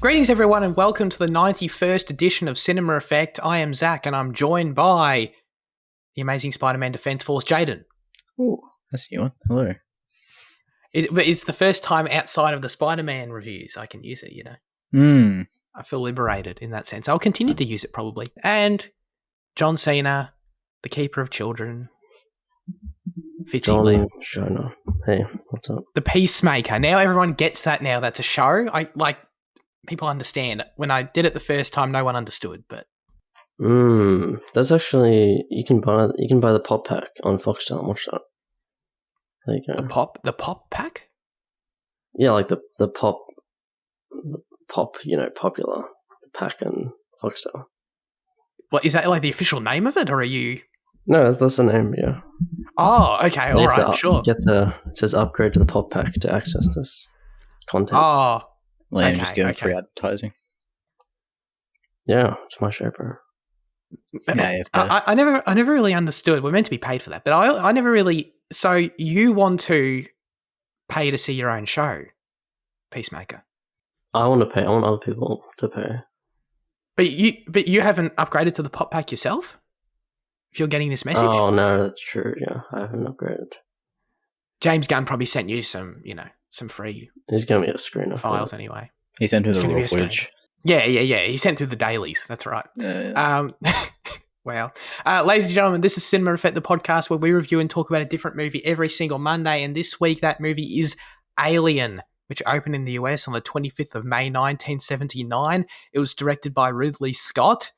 Greetings, everyone, and welcome to the 91st edition of Cinema Effect. I am Zach, and I'm joined by the Amazing Spider-Man Defense Force, Jaden. Oh, that's a new one. Hello. It's the first time outside of the Spider-Man reviews I can use it, you know. I feel liberated in that sense. I'll continue to use it, probably. And John Cena, the Keeper of Children. John Shona. Hey, what's up? The Peacemaker. Now everyone gets that now. That's a show. People understand. When I did it the first time, no one understood. But that's actually you can buy the pop pack on Foxtel and watch that. There you go. The pop pack. Yeah, like the pop, popular the pack and Foxtel. What is that? Like the official name of it, or are you? No, that's the name. Yeah. Oh, okay. All right, sure. It says upgrade to the pop pack to access this content. Oh. Liam just giving free advertising. Yeah, it's my show, bro. I never really understood. We're meant to be paid for that, but I never really. So you want to pay to see your own show, Peacemaker? I want to pay. I want other people to pay. But you haven't upgraded to the pop pack yourself. If you're getting this message. Oh no, that's true. Yeah, I haven't upgraded. James Gunn probably sent you some free. He's gonna be a screener files anyway. He sent through the raw footage. Yeah. He sent through the dailies. That's right. Wow. Ladies and gentlemen, this is Cinema Effect, the podcast where we review and talk about a different movie every single Monday. And this week, that movie is Alien, which opened in the US on the 25th of May, 1979. It was directed by Ridley Scott.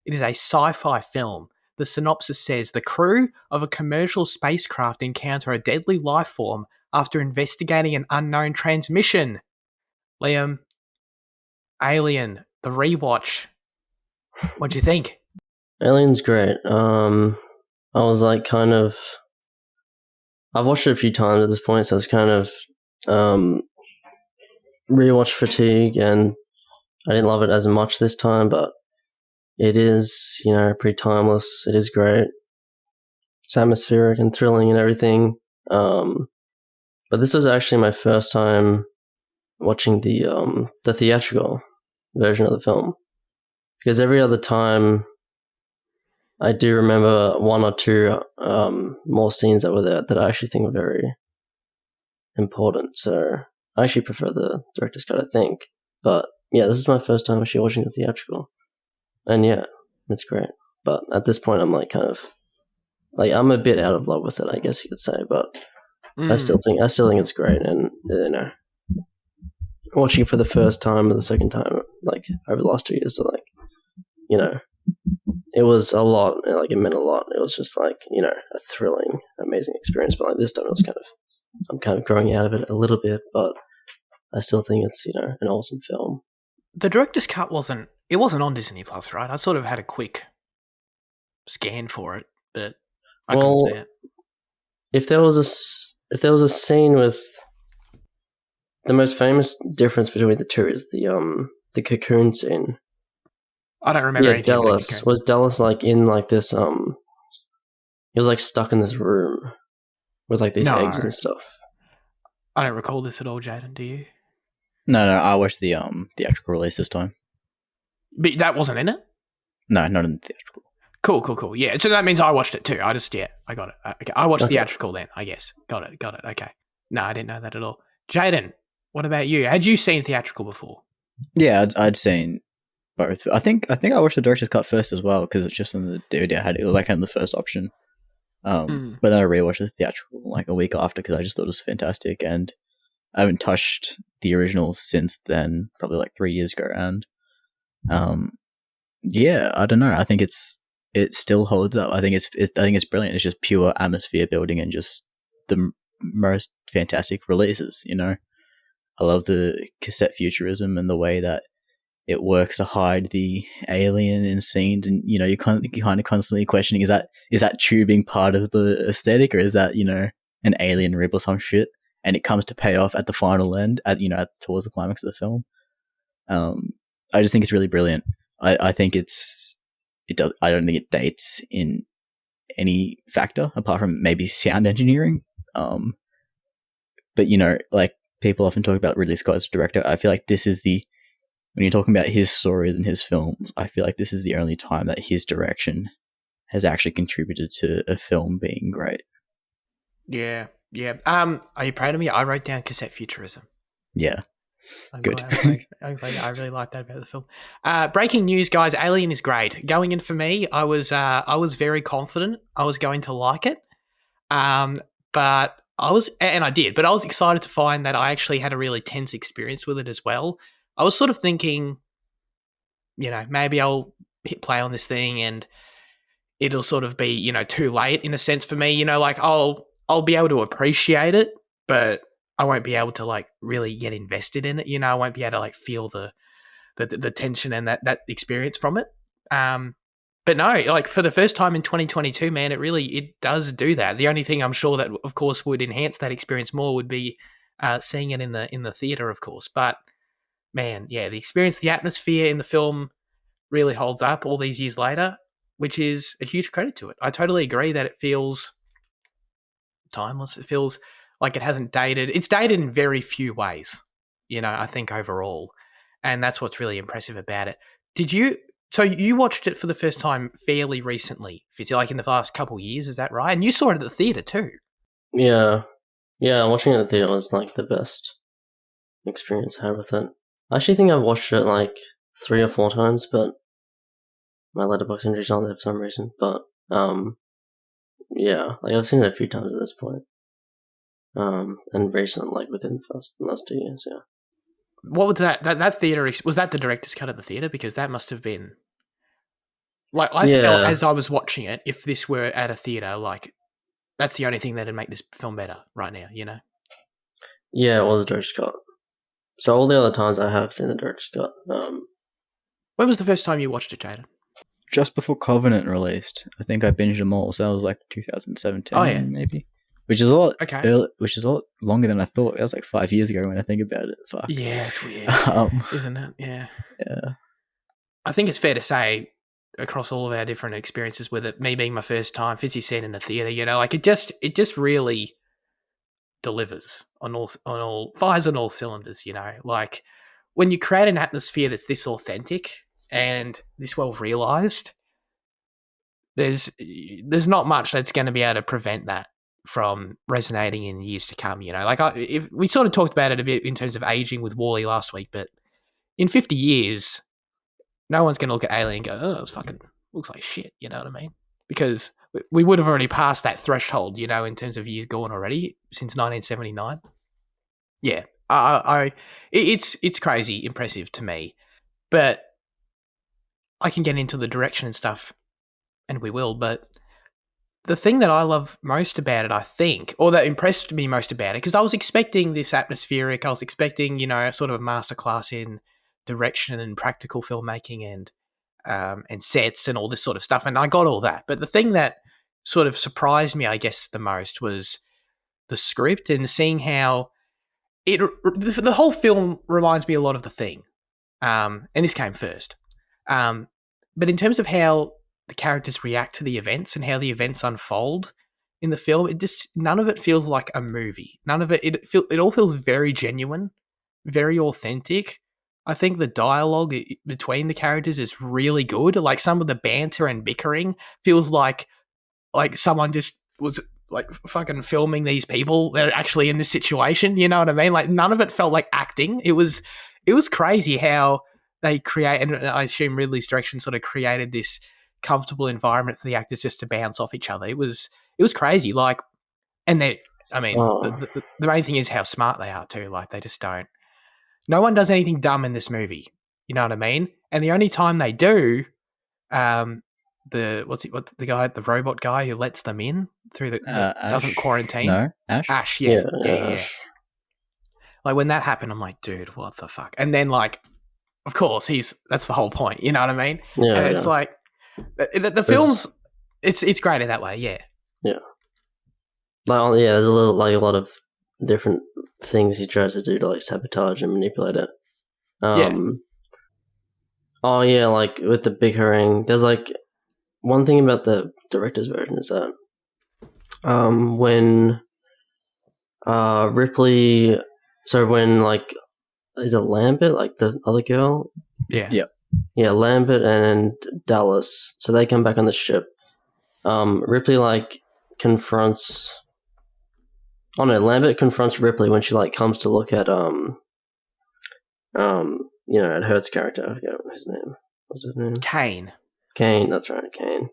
It is a sci-fi film. The synopsis says, the crew of a commercial spacecraft encounter a deadly life form after investigating an unknown transmission. Liam, Alien, the rewatch. What'd you think? Alien's great. I was like I've watched it a few times at this point, so it's kind of rewatch fatigue, and I didn't love it as much this time, but it is, pretty timeless. It is great. It's atmospheric and thrilling and everything. But this was actually my first time watching the theatrical version of the film, because every other time I do remember one or two more scenes that were there that I actually think are very important. So I actually prefer the director's cut, I think. But yeah, this is my first time actually watching the theatrical. And yeah, it's great. But at this point, I'm I'm a bit out of love with it, I guess you could say. But I still think it's great. And watching it for the first time or the second time, over the last 2 years, it was a lot. It meant a lot. It was just a thrilling, amazing experience. But this time, I'm kind of growing out of it a little bit. But I still think it's an awesome film. The director's cut wasn't on Disney Plus, right? I sort of had a quick scan for it, but I couldn't see it. If there was a scene with the most famous difference between the two is the cocoon scene. I don't remember anything. Dallas was in this he was stuck in this room with these eggs and stuff. I don't recall this at all, Jaden. Do you? No, I watched the theatrical release this time. But that wasn't in it? No, not in the theatrical. Cool. Yeah, so that means I watched it too. I got it. Okay. I watched theatrical then, I guess. Got it. Okay. No, I didn't know that at all. Jaden, what about you? Had you seen theatrical before? Yeah, I'd seen both. I think I watched the director's cut first as well, because it's just on the DVD I had. It was kind of the first option. But then I rewatched the theatrical a week after, because I just thought it was fantastic, and I haven't touched the original since then, probably 3 years ago. And yeah, I don't know. I think it still holds up. I think it's brilliant. It's just pure atmosphere building and just the most fantastic releases. I love the cassette futurism and the way that it works to hide the alien in scenes, and you're kind of constantly questioning, is that tubing part of the aesthetic, or is that an alien rib or some shit? And it comes to pay off at the final end, towards the climax of the film. I just think it's really brilliant. I think it does. I don't think it dates in any factor apart from maybe sound engineering. But people often talk about Ridley Scott as a director. I feel like this is the when you're talking about his stories and his films, I feel like this is the only time that his direction has actually contributed to a film being great. Yeah. Are you proud of me? I wrote down cassette futurism. Yeah. Good. I really like that about the film. Breaking news, guys! Alien is great. Going in for me, I was very confident I was going to like it, but I did. But I was excited to find that I actually had a really tense experience with it as well. I was sort of thinking, maybe I'll hit play on this thing and it'll sort of be, too late in a sense for me. Like I'll be able to appreciate it, but I won't be able to like really get invested in it. I won't be able to like feel the tension and that experience from it. But no, like for the first time in 2022, man, it does do that. The only thing I'm sure that, of course, would enhance that experience more would be seeing it in the theater, of course. But man, yeah, the experience, the atmosphere in the film really holds up all these years later, which is a huge credit to it. I totally agree that it feels timeless. It feels like it hasn't dated. It's dated in very few ways, I think overall. And that's what's really impressive about it. So you watched it for the first time fairly recently, Fitzy, like in the last couple of years, is that right? And you saw it at the theatre too. Yeah. Yeah, watching it at the theatre was like the best experience I had with it. I actually think I've watched it like 3 or 4 times, but my Letterboxd entry's not there for some reason. But yeah, like I've seen it a few times at this point. And recently, like within the last 2 years, yeah. What was that theatre? Was that the director's cut at the theatre? Because that must have been like I felt as I was watching it. If this were at a theatre, like that's the only thing that'd make this film better right now. Yeah, it was a director's cut. So all the other times I have seen the director's cut. When was the first time you watched it, Jaden? Just before Covenant released. I think I binged them all, so that was like 2017, maybe. Which is a lot which is a lot longer than I thought. It was like 5 years ago when I think about it. Fuck. Yeah, it's weird, isn't it? Yeah. Yeah. I think it's fair to say across all of our different experiences with it, me being my first time, Fizzy seen in a theatre, like it just really delivers on all fires on all cylinders, like when you create an atmosphere that's this authentic and this well realized, there's not much that's going to be able to prevent that from resonating in years to come. Like if we sort of talked about it a bit in terms of aging with Wall-E last week, but in 50 years, no one's going to look at Alien and go, "Oh, it's fucking looks like shit." You know what I mean? Because we would have already passed that threshold, in terms of years gone already since 1979. Yeah, it's crazy impressive to me, but I can get into the direction and stuff, and we will. But the thing that I love most about it, I think, or that impressed me most about it, because I was expecting this atmospheric, I was expecting, a sort of a masterclass in direction and practical filmmaking and sets and all this sort of stuff, and I got all that. But the thing that sort of surprised me, I guess, the most was the script and seeing how the whole film reminds me a lot of The Thing, and this came first. But in terms of how the characters react to the events and how the events unfold in the film, none of it feels like a movie. None of it all feels very genuine, very authentic. I think the dialogue between the characters is really good. Like some of the banter and bickering feels like someone just was like fucking filming these people that are actually in this situation. You know what I mean? Like none of it felt like acting. It was crazy how they create, and I assume Ridley's direction sort of created this comfortable environment for the actors just to bounce off each other. It was crazy. Like, and the main thing is how smart they are too. Like they just don't. No one does anything dumb in this movie. You know what I mean? And the only time they do, the robot guy who lets them in through doesn't quarantine. No, Ash. Ash, yeah. Like when that happened, I'm like, dude, what the fuck? And then like, of course, that's the whole point. You know what I mean? Yeah, and it's like the film's it's great in that way. Yeah. Yeah. Like there's a lot of different things he tries to do to like sabotage and manipulate it. Oh yeah, like with the bickering, there's like one thing about the director's version is that when Ripley, so when like is it Lambert, like the other girl, Yeah. Yep. Yeah, Lambert and Dallas. So they come back on the ship. Ripley like confronts. Oh no, Lambert confronts Ripley when she like comes to look at at Hurt's character. I forget his name. What's his name? Kane. Kane. That's right, Kane.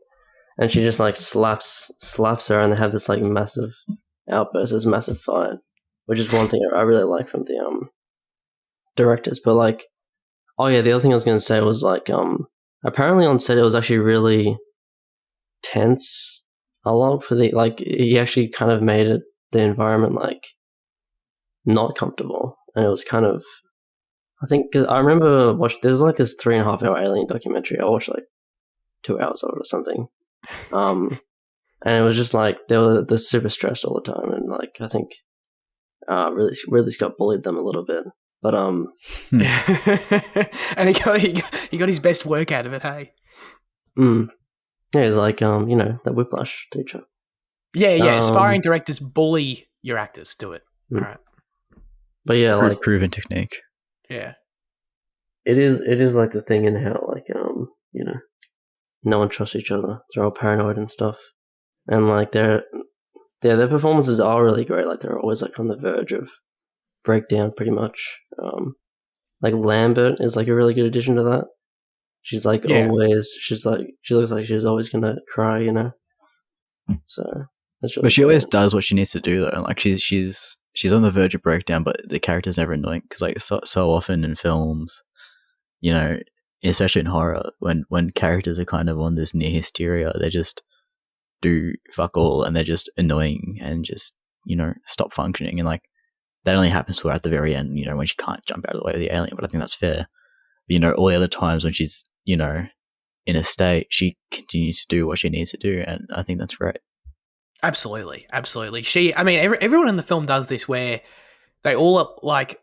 And she just like slaps her, and they have this like massive outburst, this massive fight, which is one thing I really like from the directors. But like, oh yeah, the other thing I was going to say was like apparently on set it was actually really tense a lot for the like he actually kind of made it the environment like not comfortable, and it was kind of I think 'cause I remember there's like this 3.5 hour alien documentary I watched like 2 hours of it or something, and it was just like they're super stressed all the time, and like I think really Scott bullied them a little bit, but and he got his best work out of it. Hey. Yeah, he's like that Whiplash teacher. Yeah. Aspiring directors bully your actors. Do it. All right. But yeah, like proven technique. Yeah. It is like the thing in how like no one trusts each other. They're all paranoid and stuff, and like their performances are really great. Like they're always like on the verge of breakdown, pretty much. Like Lambert is like a really good addition to that. She's like always. She's like she looks like she's always gonna cry, So that's really. But she always does what she needs to do though. Like she's on the verge of breakdown, but the character's never annoying because like so often in films, especially in horror, when characters are kind of on this near hysteria, they just do fuck all and they're just annoying and just stop functioning, and like that only happens to her at the very end, when she can't jump out of the way of the alien. But I think that's fair. All the other times when she's in a state, she continues to do what she needs to do, and I think that's great. Absolutely. Everyone in the film does this where they all like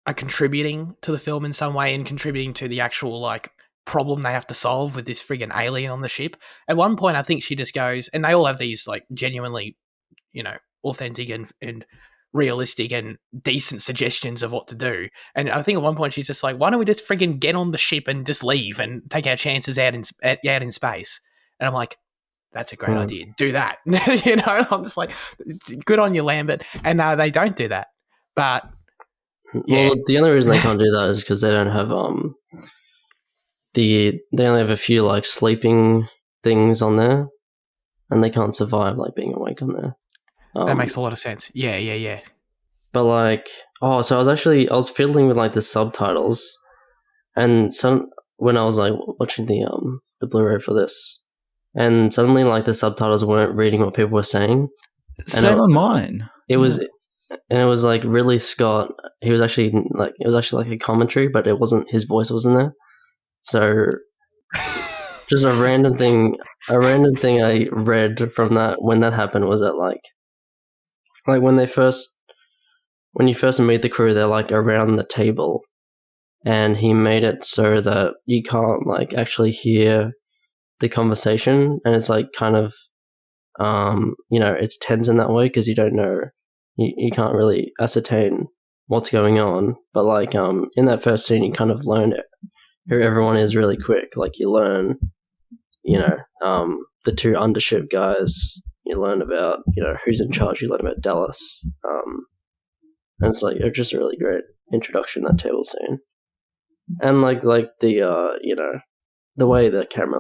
are contributing to the film in some way and contributing to the actual like problem they have to solve with this friggin' alien on the ship. At one point, I think she just goes, and they all have these like genuinely, authentic and realistic and decent suggestions of what to do. And I think at one point she's just like, why don't we just friggin' get on the ship and just leave and take our chances out in space? And I'm like, that's a great idea. Do that. I'm just like, good on you, Lambert. And they don't do that. But yeah. Well, the only reason they can't do that is because they don't have they only have a few like sleeping things on there, and they can't survive like being awake on there. That makes a lot of sense. Yeah. But like, so I was fiddling with like the subtitles, and when I was like watching the Blu-ray for this, and suddenly like the subtitles weren't reading what people were saying. Same on mine. It was like Ridley Scott. It was actually like a commentary, but it wasn't his voice wasn't there. So just a random thing I read from that when that happened was that like when you first meet the crew, they're like around the table, and he made it so that you can't like actually hear the conversation, and it's like kind of it's tense in that way because you don't know, you can't really ascertain what's going on. But like in that first scene, you kind of learn who everyone is really quick. Like you learn the two undership guys, you learn about who's in charge, you learn about Dallas, and it's like just a really great introduction, that table scene. And like the the way the camera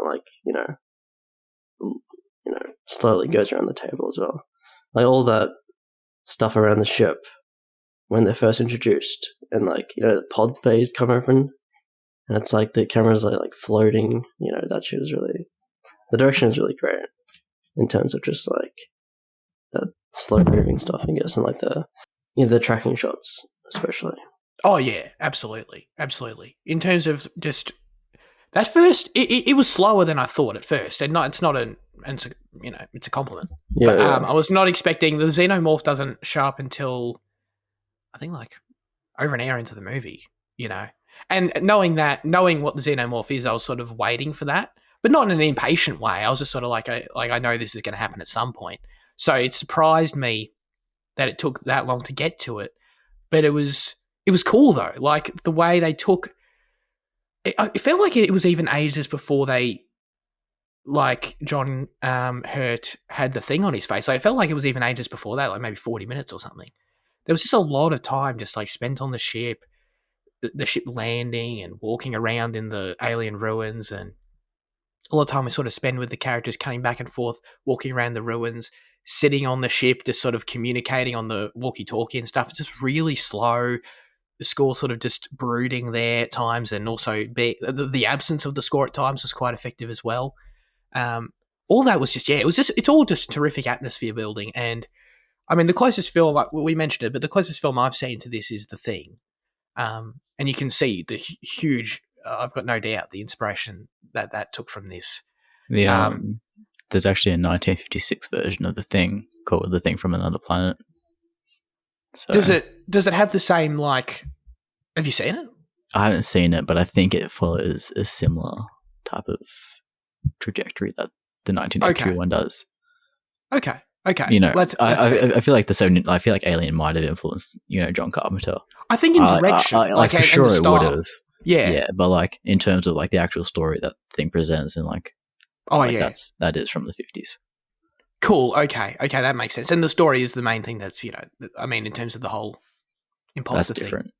slowly goes around the table as well, like all that stuff around the ship when they're first introduced, and like the pod bays come open, and it's like the camera's like floating. That shit is really, the direction is really great in terms of just like that slow moving stuff, I guess, and like the tracking shots especially. Oh yeah, absolutely. In terms of just that first, it was slower than I thought at first, and it's a compliment. Yeah, but yeah. I was not expecting the xenomorph doesn't show up until I think like over an hour into the movie, And knowing what the xenomorph is, I was sort of waiting for that, but not in an impatient way. I was just sort of like I know this is going to happen at some point. So it surprised me that it took that long to get to it, but it was cool though. Like the way they took it felt like it was even ages before they, like, John Hurt had the thing on his face. So it felt like it was even ages before that, like maybe 40 minutes or something. There was just a lot of time just like spent on the ship, the ship landing and walking around in the alien ruins, and all the time we sort of spend with the characters cutting back and forth, walking around the ruins, sitting on the ship, just sort of communicating on the walkie-talkie and stuff. It's just really slow. The score sort of just brooding there at times, and also the absence of the score at times was quite effective as well. All that was just, it's all just terrific atmosphere building. And I mean, the closest film, like we mentioned it, but the closest film I've seen to this is The Thing. And you can see the huge, I've got no doubt, the inspiration that took from this. There's actually a 1956 version of The Thing called The Thing from Another Planet. So, does it have the same, like, have you seen it? I haven't seen it, but I think it follows a similar type of trajectory that the 1982 one does. Okay. You know, I feel like I feel like Alien might have influenced, John Carpenter. I think in direction, like for sure it would have. Yeah, but like in terms of like the actual story that Thing presents, and like, that is from the 50s. Cool. Okay, that makes sense. And the story is the main thing. That's, I mean, in terms of the whole imposter thing. That's different.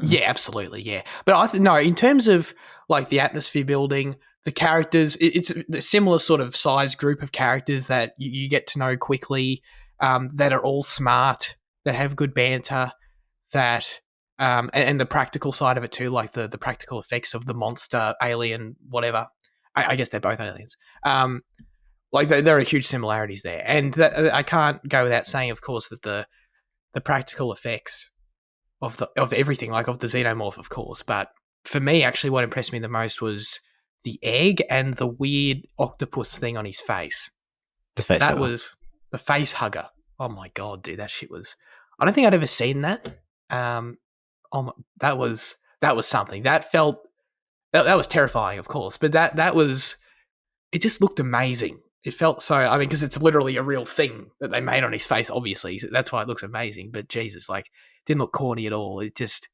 Yeah, absolutely. Yeah, but no, in terms of like the atmosphere building, the characters, it's a similar sort of size group of characters that you get to know quickly, that are all smart, that have good banter, that and the practical side of it too, like the practical effects of the monster, alien, whatever. I guess they're both aliens. Like there are huge similarities there, and I can't go without saying, of course, that the practical effects of everything, like of the xenomorph, of course. But for me, actually, what impressed me the most was the egg and the weird octopus thing on his face. The face hugger. Was the face hugger. Oh my god, dude, that shit was. I don't think I'd ever seen that. That was something that felt that was terrifying, of course, but that was. It just looked amazing. It felt so. I mean, because it's literally a real thing that they made on his face. Obviously, so that's why it looks amazing. But Jesus, like, it didn't look corny at all. It just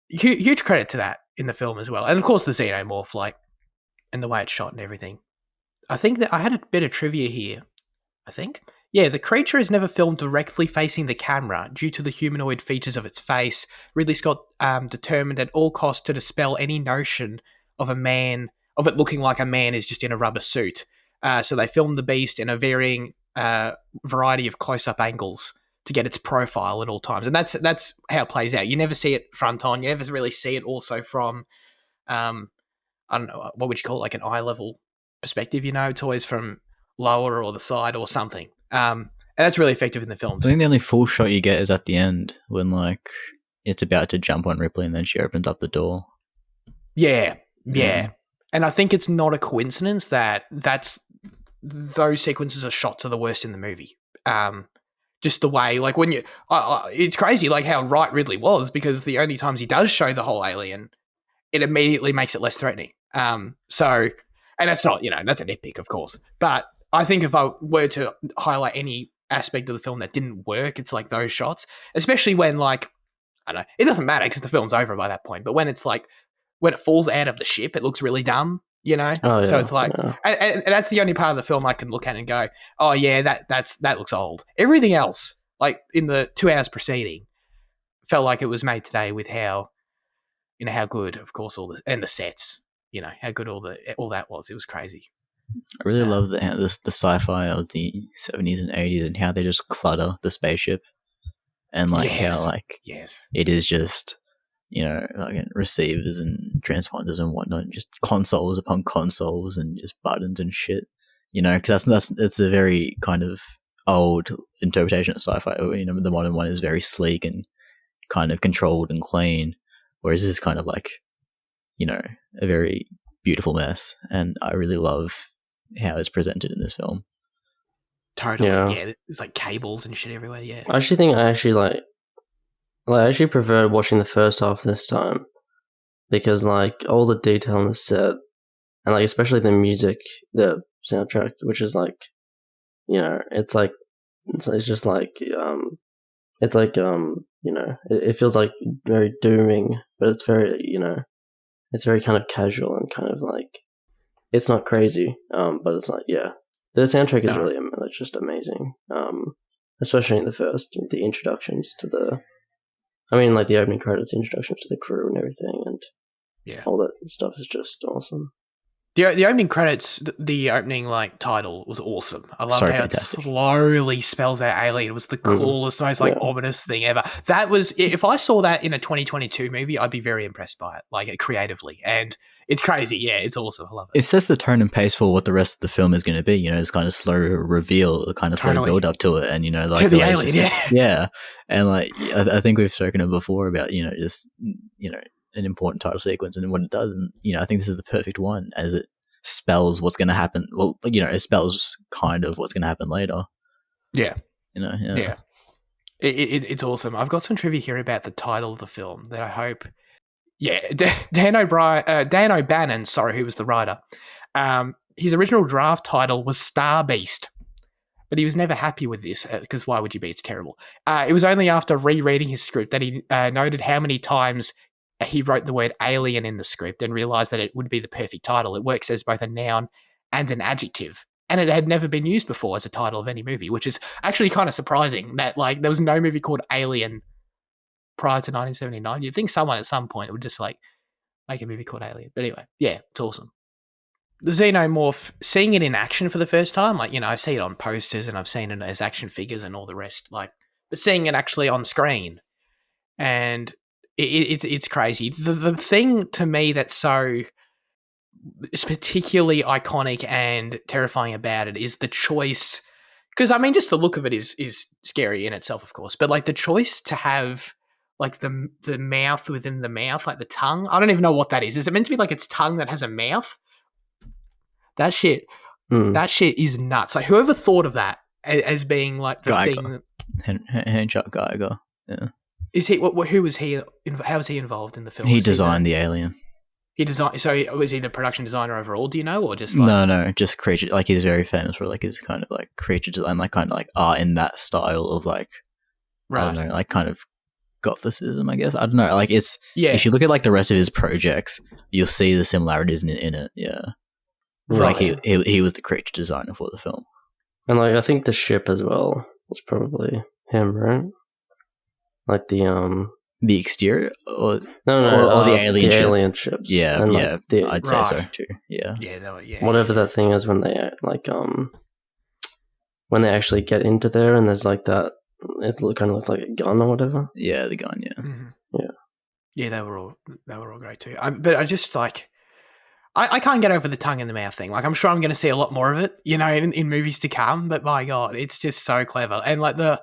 huge credit to that in the film as well, and of course the xenomorph, like, and the way it's shot and everything. I think that I had a bit of trivia here. I think, yeah, the creature is never filmed directly facing the camera due to the humanoid features of its face. Ridley Scott determined at all costs to dispel any notion of it looking like a man is just in a rubber suit. So they filmed the beast in a varying variety of close-up angles to get its profile at all times, and that's how it plays out. You never see it front on. You never really see it also from, I don't know, what would you call it, like an eye level perspective. It's always from lower or the side or something. And that's really effective in the film. I think the only full shot you get is at the end when, like, it's about to jump on Ripley and then she opens up the door. Yeah. And I think it's not a coincidence that those sequences of shots are the worst in the movie. Just the way, like, when it's crazy, like, how right Ridley was, because the only times he does show the whole alien, it immediately makes it less threatening. So, and that's not, that's a nitpick, of course. But I think if I were to highlight any aspect of the film that didn't work, it's like those shots, especially when, like, I don't know, it doesn't matter because the film's over by that point. But when it's like, when it falls out of the ship, it looks really dumb, Oh, yeah, so it's like, yeah. and that's the only part of the film I can look at and go, oh yeah, that looks old. Everything else, like in the 2 hours preceding, felt like it was made today with how good, of course, and the sets, how good all that was. It was crazy. I really love the sci-fi of the 70s and 80s and how they just clutter the spaceship, and like how like it is just, like receivers and transponders and whatnot, and just consoles upon consoles and just buttons and shit. Because that's a very kind of old interpretation of sci-fi. The modern one is very sleek and kind of controlled and clean, whereas this is kind of like, a very beautiful mess. And I really love how it's presented in this film. Totally, yeah. There's like cables and shit everywhere. Yeah, I actually think I actually preferred watching the first half this time, because like all the detail in the set, and like especially the music, the soundtrack, which is like, it's like it's just like it's like it feels like very dooming, but it's very it's very kind of casual and kind of like it's not crazy, but it's like the soundtrack is really just amazing, especially in the introductions to the opening credits, introductions to the crew and everything, and all that stuff is just awesome. The opening credits, the opening title was awesome. I love how it slowly spells out alien. It was the coolest, most ominous thing ever. That was, if I saw that in a 2022 movie, I'd be very impressed by it, creatively. And it's crazy. Yeah, it's awesome. I love it. It sets the tone and pace for what the rest of the film is going to be. It's kind of slow reveal, kind of slow build up to it, and to the alien, yeah. And I think we've spoken of before about just an important title sequence and what it does, and I think this is the perfect one as it spells what's going to happen. Well, it spells kind of what's going to happen later. Yeah, yeah. It's awesome. I've got some trivia here about the title of the film that I hope. Yeah, Dan O'Bannon, who was the writer. His original draft title was Star Beast, but he was never happy with this because why would you be? It's terrible. It was only after rereading his script that he noted how many times he wrote the word alien in the script and realized that it would be the perfect title. It works as both a noun and an adjective. And it had never been used before as a title of any movie, which is actually kind of surprising that there was no movie called Alien prior to 1979. You'd think someone at some point would just make a movie called Alien. But anyway, yeah, it's awesome. The xenomorph, seeing it in action for the first time, I see it on posters and I've seen it as action figures and all the rest, but seeing it actually on screen and it's crazy. The thing to me that's so is particularly iconic and terrifying about it is the choice. Because just the look of it is scary in itself, of course. But the choice to have the mouth within the mouth, the tongue. I don't even know what that is. Is it meant to be its tongue that has a mouth? That shit is nuts. Whoever thought of that as being the Geiger. Thing. Handshot Geiger. Yeah. Is he? Who was he? How was he involved in the film? He designed the alien. He designed. So was he the production designer overall? Do you know, or just no, just creature. He's very famous for his kind of creature design, kind of art in that style of right. I don't know, kind of gothicism. I guess I don't know. It's If you look at the rest of his projects, you'll see the similarities in it. Yeah, right. He was the creature designer for the film, and I think the ship as well was probably him, right? The exterior or or the alien ship? Alien ships. Yeah, and I'd say so too. Yeah, whatever that thing is when they when they actually get into there and there's that it kind of looks like a gun or whatever. Yeah, the gun. Yeah, mm-hmm. yeah. They were all great too. But I just I can't get over the tongue in the mouth thing. I'm sure I'm going to see a lot more of it, in movies to come. But my God, it's just so clever and the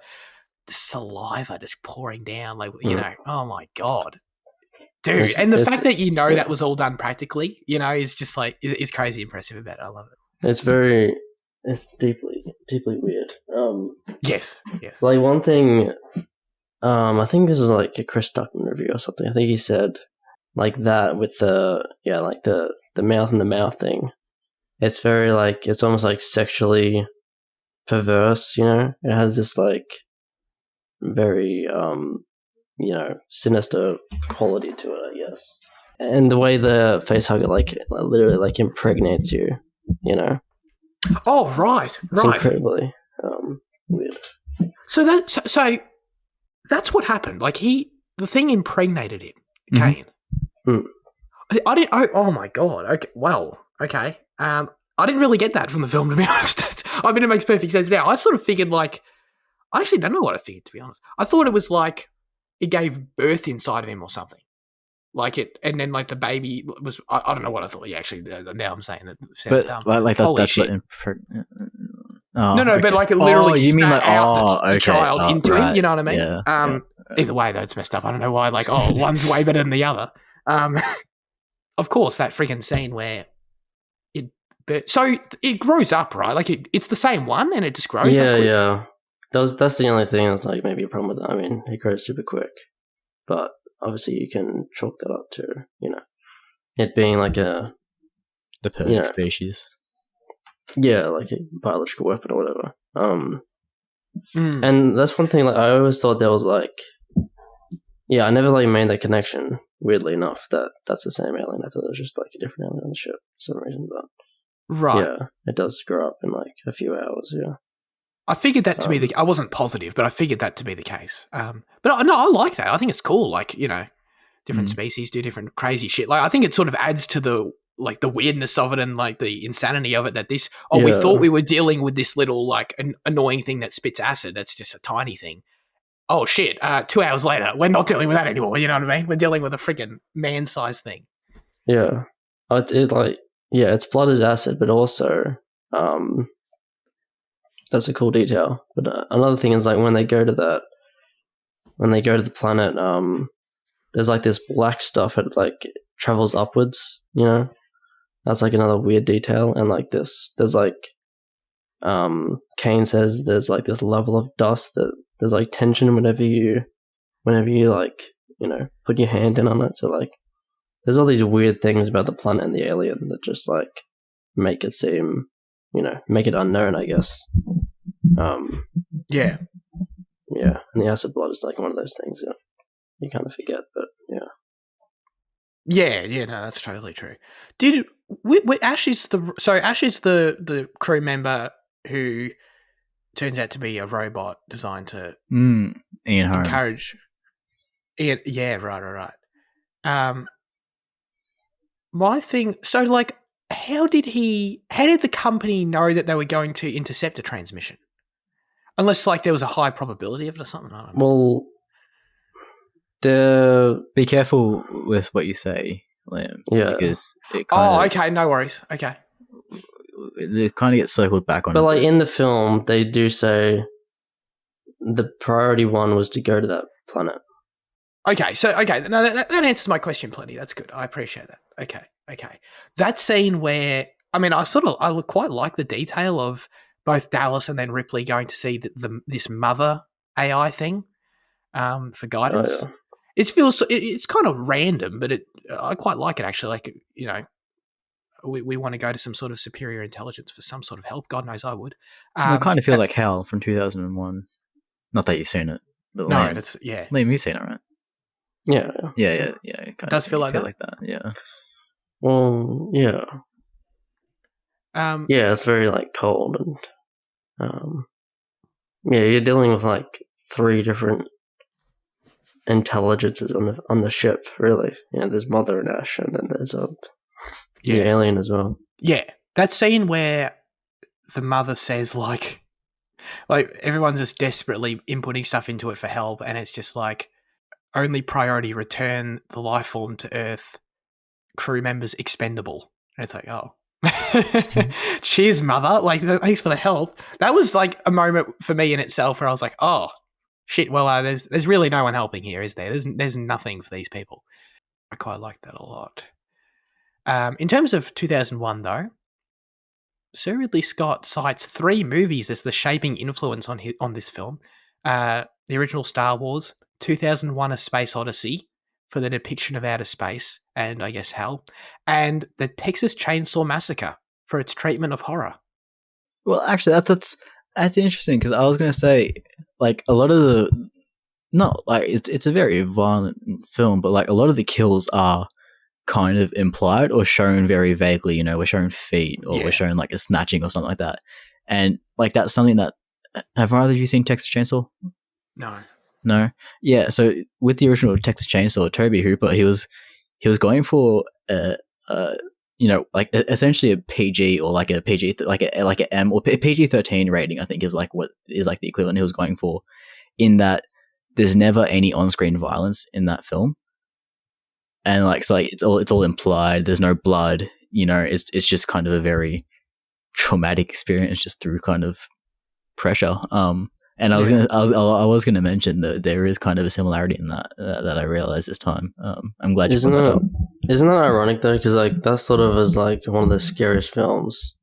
saliva just pouring down, oh my God, dude! And the fact that that was all done practically, is just is crazy impressive about it. I love it. It's deeply weird. Yes. One thing, I think this was a Chris Duckman review or something. I think he said that with the the mouth and the mouth thing. It's very it's almost sexually perverse. It has this very sinister quality to it, I guess. And the way the face hugger literally impregnates you, Oh right. It's incredibly weird. So that's what happened. The thing impregnated him, Kane. I didn't. Oh my God. Okay. Well. Okay. I didn't really get that from the film, to be honest. It makes perfect sense now. I sort of figured I actually don't know what I figured, to be honest. I thought it was it gave birth inside of him or something. And then the baby was. I don't know what I thought. Yeah, actually, now I'm saying that. Sounds dumb. Holy shit. No, okay. But it literally you mean out the child into right. him. You know what I mean? Yeah. Either way, though, it's messed up. I don't know why. One's way better than the other. Of course, that freaking scene where so it grows up, right? It's the same one, and it just grows. Yeah. That's the only thing that's maybe a problem with it. It grows super quick, but obviously you can chalk that up to it being the perfect species. Yeah, a biological weapon or whatever. And that's one thing. I always thought there was I never made that connection weirdly enough, that's the same alien. I thought it was just like a different alien on the ship for some reason, but Right. yeah, it does grow up in like a few hours. Yeah. I figured that to be I wasn't positive, but I figured that to be the case. But no, I like that. I think it's cool. Like, different species do different crazy shit. Like, I think it sort of adds to the weirdness of it and like the insanity of it that we thought we were dealing with this little like an annoying thing that spits acid. That's just a tiny thing. Oh shit, 2 hours later, we're not dealing with that anymore. You know what I mean? We're dealing with a freaking man-sized thing. Yeah. Its blood is acid, but also, that's a cool detail. But another thing is like when they go to the planet, there's like this black stuff that like travels upwards, That's like another weird detail. And like there's like, Kane says there's like this level of dust that there's like tension whenever you like, put your hand in on it. So like there's all these weird things about the planet and the alien that just like make it seem, make it unknown, I guess. Yeah. Yeah. And the acid blood is like one of those things that you kind of forget, but yeah. Yeah, no, that's totally true. Ash is the crew member who turns out to be a robot designed to Ian Holm. encourage. Ian, yeah, right. My thing. So, like, how did the company know that they were going to intercept a transmission? Unless, like, there was a high probability of it or something. I don't know. Well, be careful with what you say, Liam. Yeah. Because okay, no worries. Okay. It kind of gets circled back on. But like in the film, they do say the priority one was to go to that planet. Okay, no, that answers my question plenty. That's good. I appreciate that. Okay. That scene where, I mean, I quite like the detail of both Dallas and then Ripley going to see this mother AI thing for guidance. Oh, yeah. It's kind of random, but I quite like it actually. Like, we want to go to some sort of superior intelligence for some sort of help. God knows I would. It kind of feels like Hell from 2001. Not that you've seen it, but no, Liam, you've seen it, right? Yeah. It kind does of feel like that. Yeah. Well, yeah. Yeah, it's very like cold and you're dealing with like 3 different intelligences on the ship, really. There's Mother and Ash, and then there's the alien as well. Yeah, that scene where the mother says like everyone's just desperately inputting stuff into it for help, and it's just like only priority return the life form to Earth. Crew members expendable, and it's like, oh, cheers, mother. Like, thanks for the help. That was like a moment for me in itself where I was like, oh shit. Well, there's really no one helping here, is there? There's nothing for these people. I quite like that a lot. In terms of 2001, though, Sir Ridley Scott cites 3 movies as the shaping influence on this film. The original Star Wars, 2001: A Space Odyssey for the depiction of outer space and, I guess, hell, and the Texas Chainsaw Massacre for its treatment of horror. Well, actually, that's interesting because I was going to say, like, a lot of it's a very violent film, but like a lot of the kills are kind of implied or shown very vaguely. We're shown feet or we're shown like a snatching or something like that, and like that's something that have either of you seen Texas Chainsaw? No. Yeah. So with the original Texas Chainsaw, Toby Hooper, he was going for like essentially a PG or like a PG like a M or PG-13 rating. I think is like what is like the equivalent he was going for. In that, there's never any on-screen violence in that film, and like so, like it's all implied. There's no blood. It's just kind of a very traumatic experience just through kind of pressure. And I was gonna mention that there is kind of a similarity in that I realized this time. I'm glad you brought that up. Isn't that ironic though? Because like that sort of is like one of the scariest films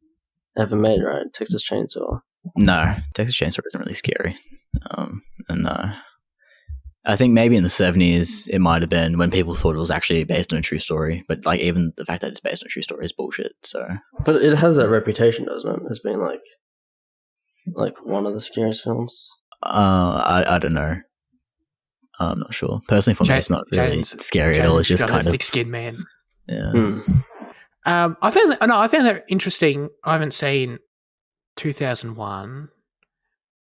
ever made, right? Texas Chainsaw. No, Texas Chainsaw isn't really scary. And I think maybe in the 70s it might have been when people thought it was actually based on a true story. But like even the fact that it's based on a true story is bullshit. So, but it has that reputation, doesn't it, as being like one of the scariest films? I don't know. I'm not sure. Personally, for me, it's not really scary at all. It's just kind of thick skin, man. yeah. I found that interesting. I haven't seen 2001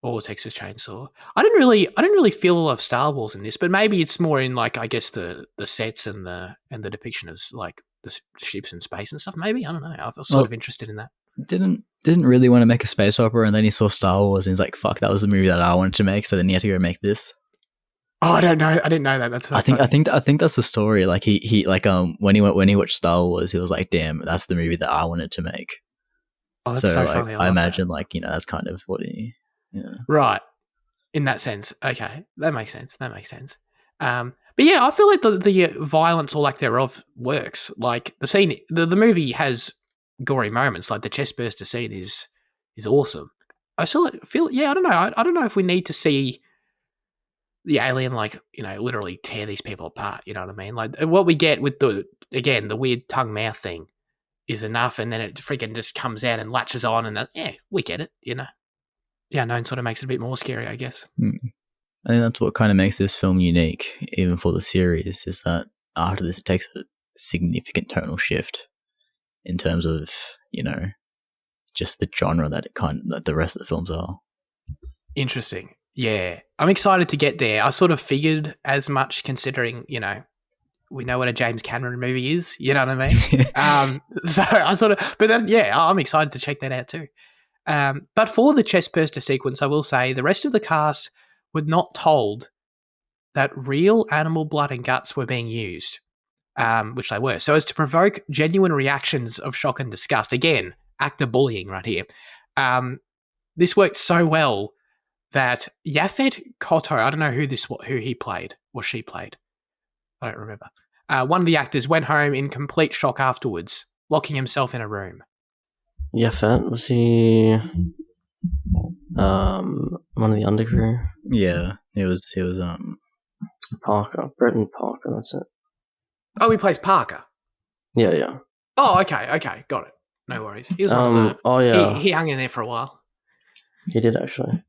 or Texas Chainsaw. I didn't really feel a lot of Star Wars in this, but maybe it's more in like I guess the sets and the depiction of like the ships in space and stuff. Maybe I don't know. I was sort of interested in that. Didn't really want to make a space opera, and then he saw Star Wars, and he's like, "Fuck, that was the movie that I wanted to make." So then he had to go make this. Oh, I don't know. I didn't know that. That's so I think that's the story. Like he like when he watched Star Wars, he was like, "Damn, that's the movie that I wanted to make." Oh, that's so like, funny. I imagine that. Like that's kind of what he. Yeah. Right. In that sense, okay, that makes sense. But yeah, I feel like the violence or lack thereof works. Like the scene, the movie has gory moments. Like the chest burster scene is awesome. I still feel I don't know. I don't know if we need to see the alien literally tear these people apart. You know what I mean? Like what we get with the weird tongue mouth thing is enough, and then it freaking just comes out and latches on, and we get it. You know. Yeah, no, it sort of makes it a bit more scary, I guess. I think that's what kind of makes this film unique, even for the series, is that after this, it takes a significant tonal shift in terms of, just the genre that that the rest of the films are. Interesting. Yeah. I'm excited to get there. I sort of figured as much considering, we know what a James Cameron movie is, you know what I mean? So I sort of, but I'm excited to check that out too. But for the chest burster sequence, I will say the rest of the cast were not told that real animal blood and guts were being used, which they were, so as to provoke genuine reactions of shock and disgust. Again, actor bullying right here. This worked so well that Yaphet Kotto, I don't know who he played or she played, I don't remember. One of the actors went home in complete shock afterwards, locking himself in a room. Yaphet, was he one of the undercrew? Yeah, he was Parker, Bretton Parker, that's it. Oh, he plays Parker. Yeah. Oh, okay, got it. No worries. He was one of the. Oh yeah, he hung in there for a while. He did actually.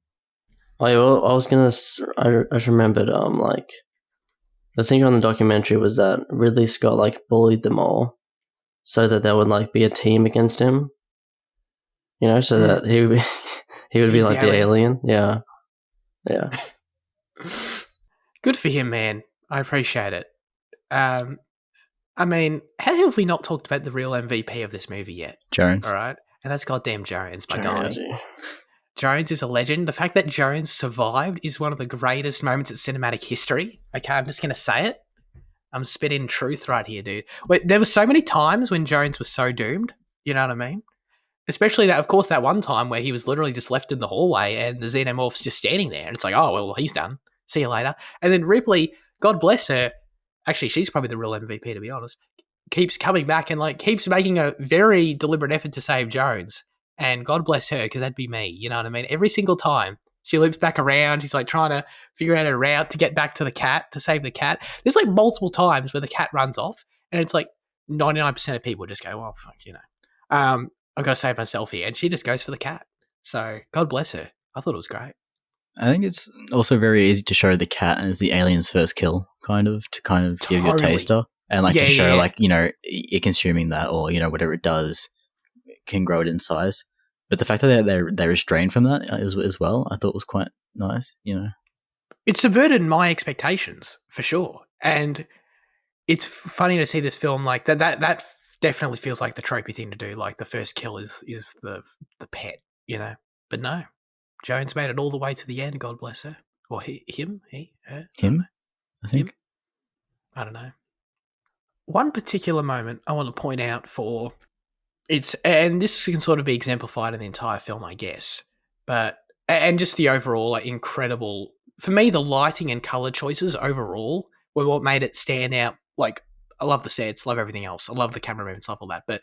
Oh yeah, well, I just remembered. Like the thing on the documentary was that Ridley Scott bullied them all, so that there would be a team against him. So that he would be like the alien. Yeah. Good for him, man. I appreciate it. I mean, how have we not talked about the real MVP of this movie yet? Jones. All right. And that's goddamn Jones, my guy. Jones is a legend. The fact that Jones survived is one of the greatest moments in cinematic history. Okay, I'm just going to say it. I'm spitting truth right here, dude. Wait, there were so many times when Jones was so doomed. You know what I mean? Especially that one time where he was literally just left in the hallway and the xenomorph's just standing there. And it's like, oh, well, he's done. See you later. And then Ripley, God bless her, actually, she's probably the real MVP, to be honest, keeps coming back and keeps making a very deliberate effort to save Jones. And God bless her, because that'd be me. You know what I mean? Every single time she loops back around, she's trying to figure out a route to get back to the cat, to save the cat. There's multiple times where the cat runs off, and it's 99% of people just go, well, fuck, I've got to save myself here. And she just goes for the cat. So God bless her. I thought it was great. I think it's also very easy to show the cat as the alien's first kill, to give you a taster. And to show it consuming that or, whatever it does can grow it in size. But the fact that they're restrained from that as well, I thought was quite nice, It subverted my expectations, for sure. And it's funny to see this film that definitely feels like the tropey thing to do. The first kill is the pet, But no, Jones made it all the way to the end. God bless her, or him, her, him. I think. Him? I don't know. One particular moment I want to point out and this can sort of be exemplified in the entire film, I guess. And just the overall incredible, for me, the lighting and color choices overall were what made it stand out. I love the sets, love everything else. I love the camera movements, love all that. But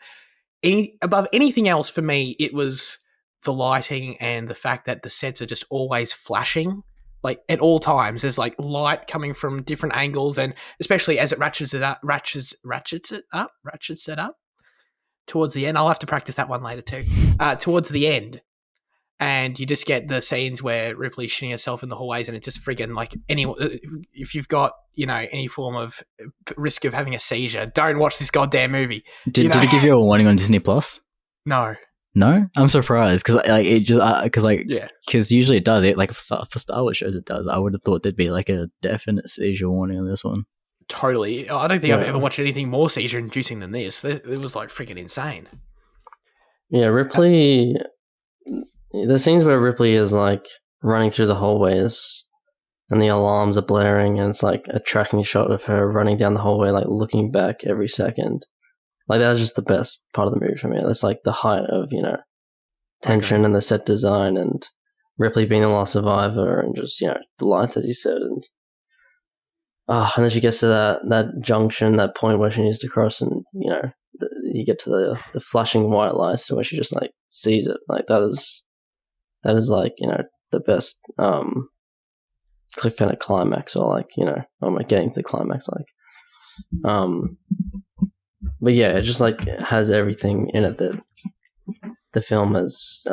above anything else, for me, it was the lighting and the fact that the sets are just always flashing. At all times, there's light coming from different angles, and especially as it ratchets it up towards the end. I'll have to practice that one later too. Towards the end, and you just get the scenes where Ripley's shitting herself in the hallways, and it's just friggin' like if you've got any form of risk of having a seizure, don't watch this goddamn movie. Did it give you a warning on Disney Plus? No. No, I'm surprised because Yeah. because usually it does it like for Star Wars shows it does. I would have thought there'd be like a definite seizure warning on this one. Totally. I don't think I've ever watched anything more seizure inducing than this. It was like freaking insane. Yeah, Ripley. The scenes where Ripley is like running through the hallways and the alarms are blaring, and it's like a tracking shot of her running down the hallway, like looking back every second. Like that was just the best part of the movie for me. That's like the height of tension and the set design, and Ripley being the last survivor, and just the lights, as you said, and then she gets to that junction, that point where she needs to cross, and you get to the flashing white lights where she just like sees it. Like that is like the best kind of climax, or like getting to the climax, like but yeah, it just like has everything in it that the film is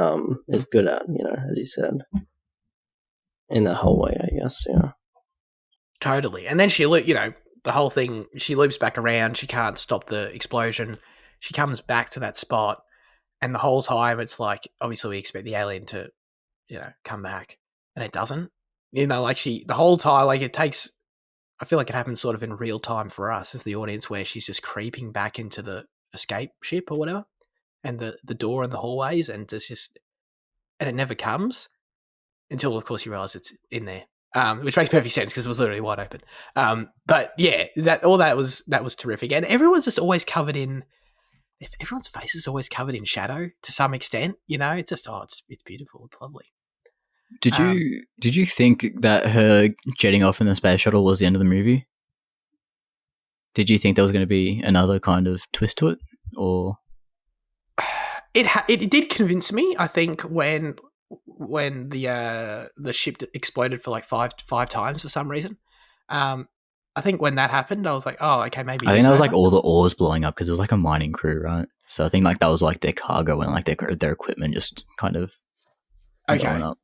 good at, as you said, in that whole way, I guess. Totally. And then the whole thing, she loops back around, she can't stop the explosion, she comes back to that spot, and the whole time it's like, obviously we expect the alien to come back, and it doesn't. The whole time, like, it takes, I feel like it happens sort of in real time for us as the audience, where she's just creeping back into the escape ship or whatever, and the door and the hallways, and and it never comes until, of course, you realise it's in there, which makes perfect sense because it was literally wide open. But yeah, that was terrific, and everyone's just always covered in. Everyone's face is always covered in shadow to some extent. It's just it's beautiful, it's lovely. Did you think that her jetting off in the space shuttle was the end of the movie? Did you think there was going to be another kind of twist to it, or it did convince me? I think when the ship exploded for like five times for some reason. I think when that happened, I was like, oh, okay, maybe. I think that was like all the ores blowing up because it was like a mining crew, right? So I think like that was like their cargo and like their equipment just kind of blowing up.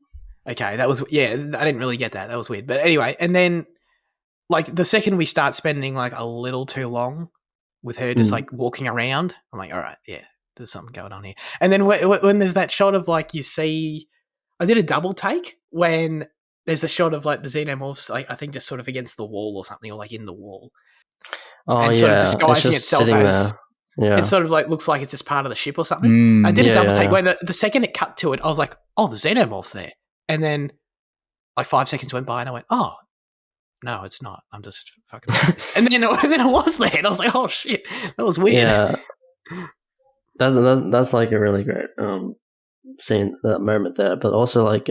Okay, that was, yeah, I didn't really get that. That was weird. But anyway, and then like the second we start spending like a little too long with her just like walking around, I'm like, all right, yeah, there's something going on here. And then when there's that shot of like, you see, I did a double take when there's a shot of like the xenomorphs, like I think just sort of against the wall or something, or like in the wall. Oh, and sort of disguising itself as, yeah. It sort of like looks like it's just part of the ship or something. I did a double take when the second it cut to it, I was like, oh, the xenomorph's there. And then like 5 seconds went by and I went, oh, no, it's not. I'm just fucking and then it was there. And I was like, oh, shit. That was weird. Yeah. That's like a really great scene, that moment there. But also like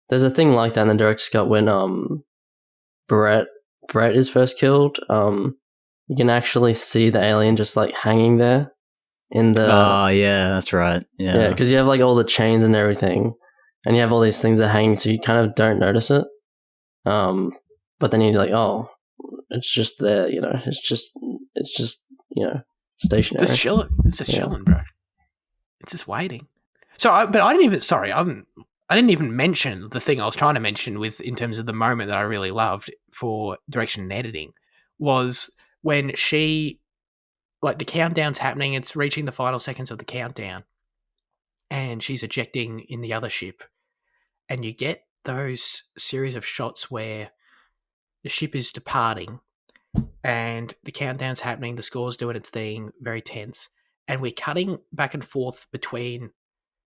there's a thing like that in the director's cut when Brett is first killed. You can actually see the alien just like hanging there in the... Oh, yeah, that's right. Yeah, because you have like all the chains and everything. And you have all these things that are hanging, so you kind of don't notice it. But then you're like, oh, it's just there, It's just stationary. Just chilling. It's just chilling, bro. It's just waiting. So, I didn't even mention the thing I was trying to mention in terms of the moment that I really loved for direction and editing was when she, like, the countdown's happening. It's reaching the final seconds of the countdown, and she's ejecting in the other ship. And you get those series of shots where the ship is departing and the countdown's happening, the score's doing its thing, very tense. And we're cutting back and forth between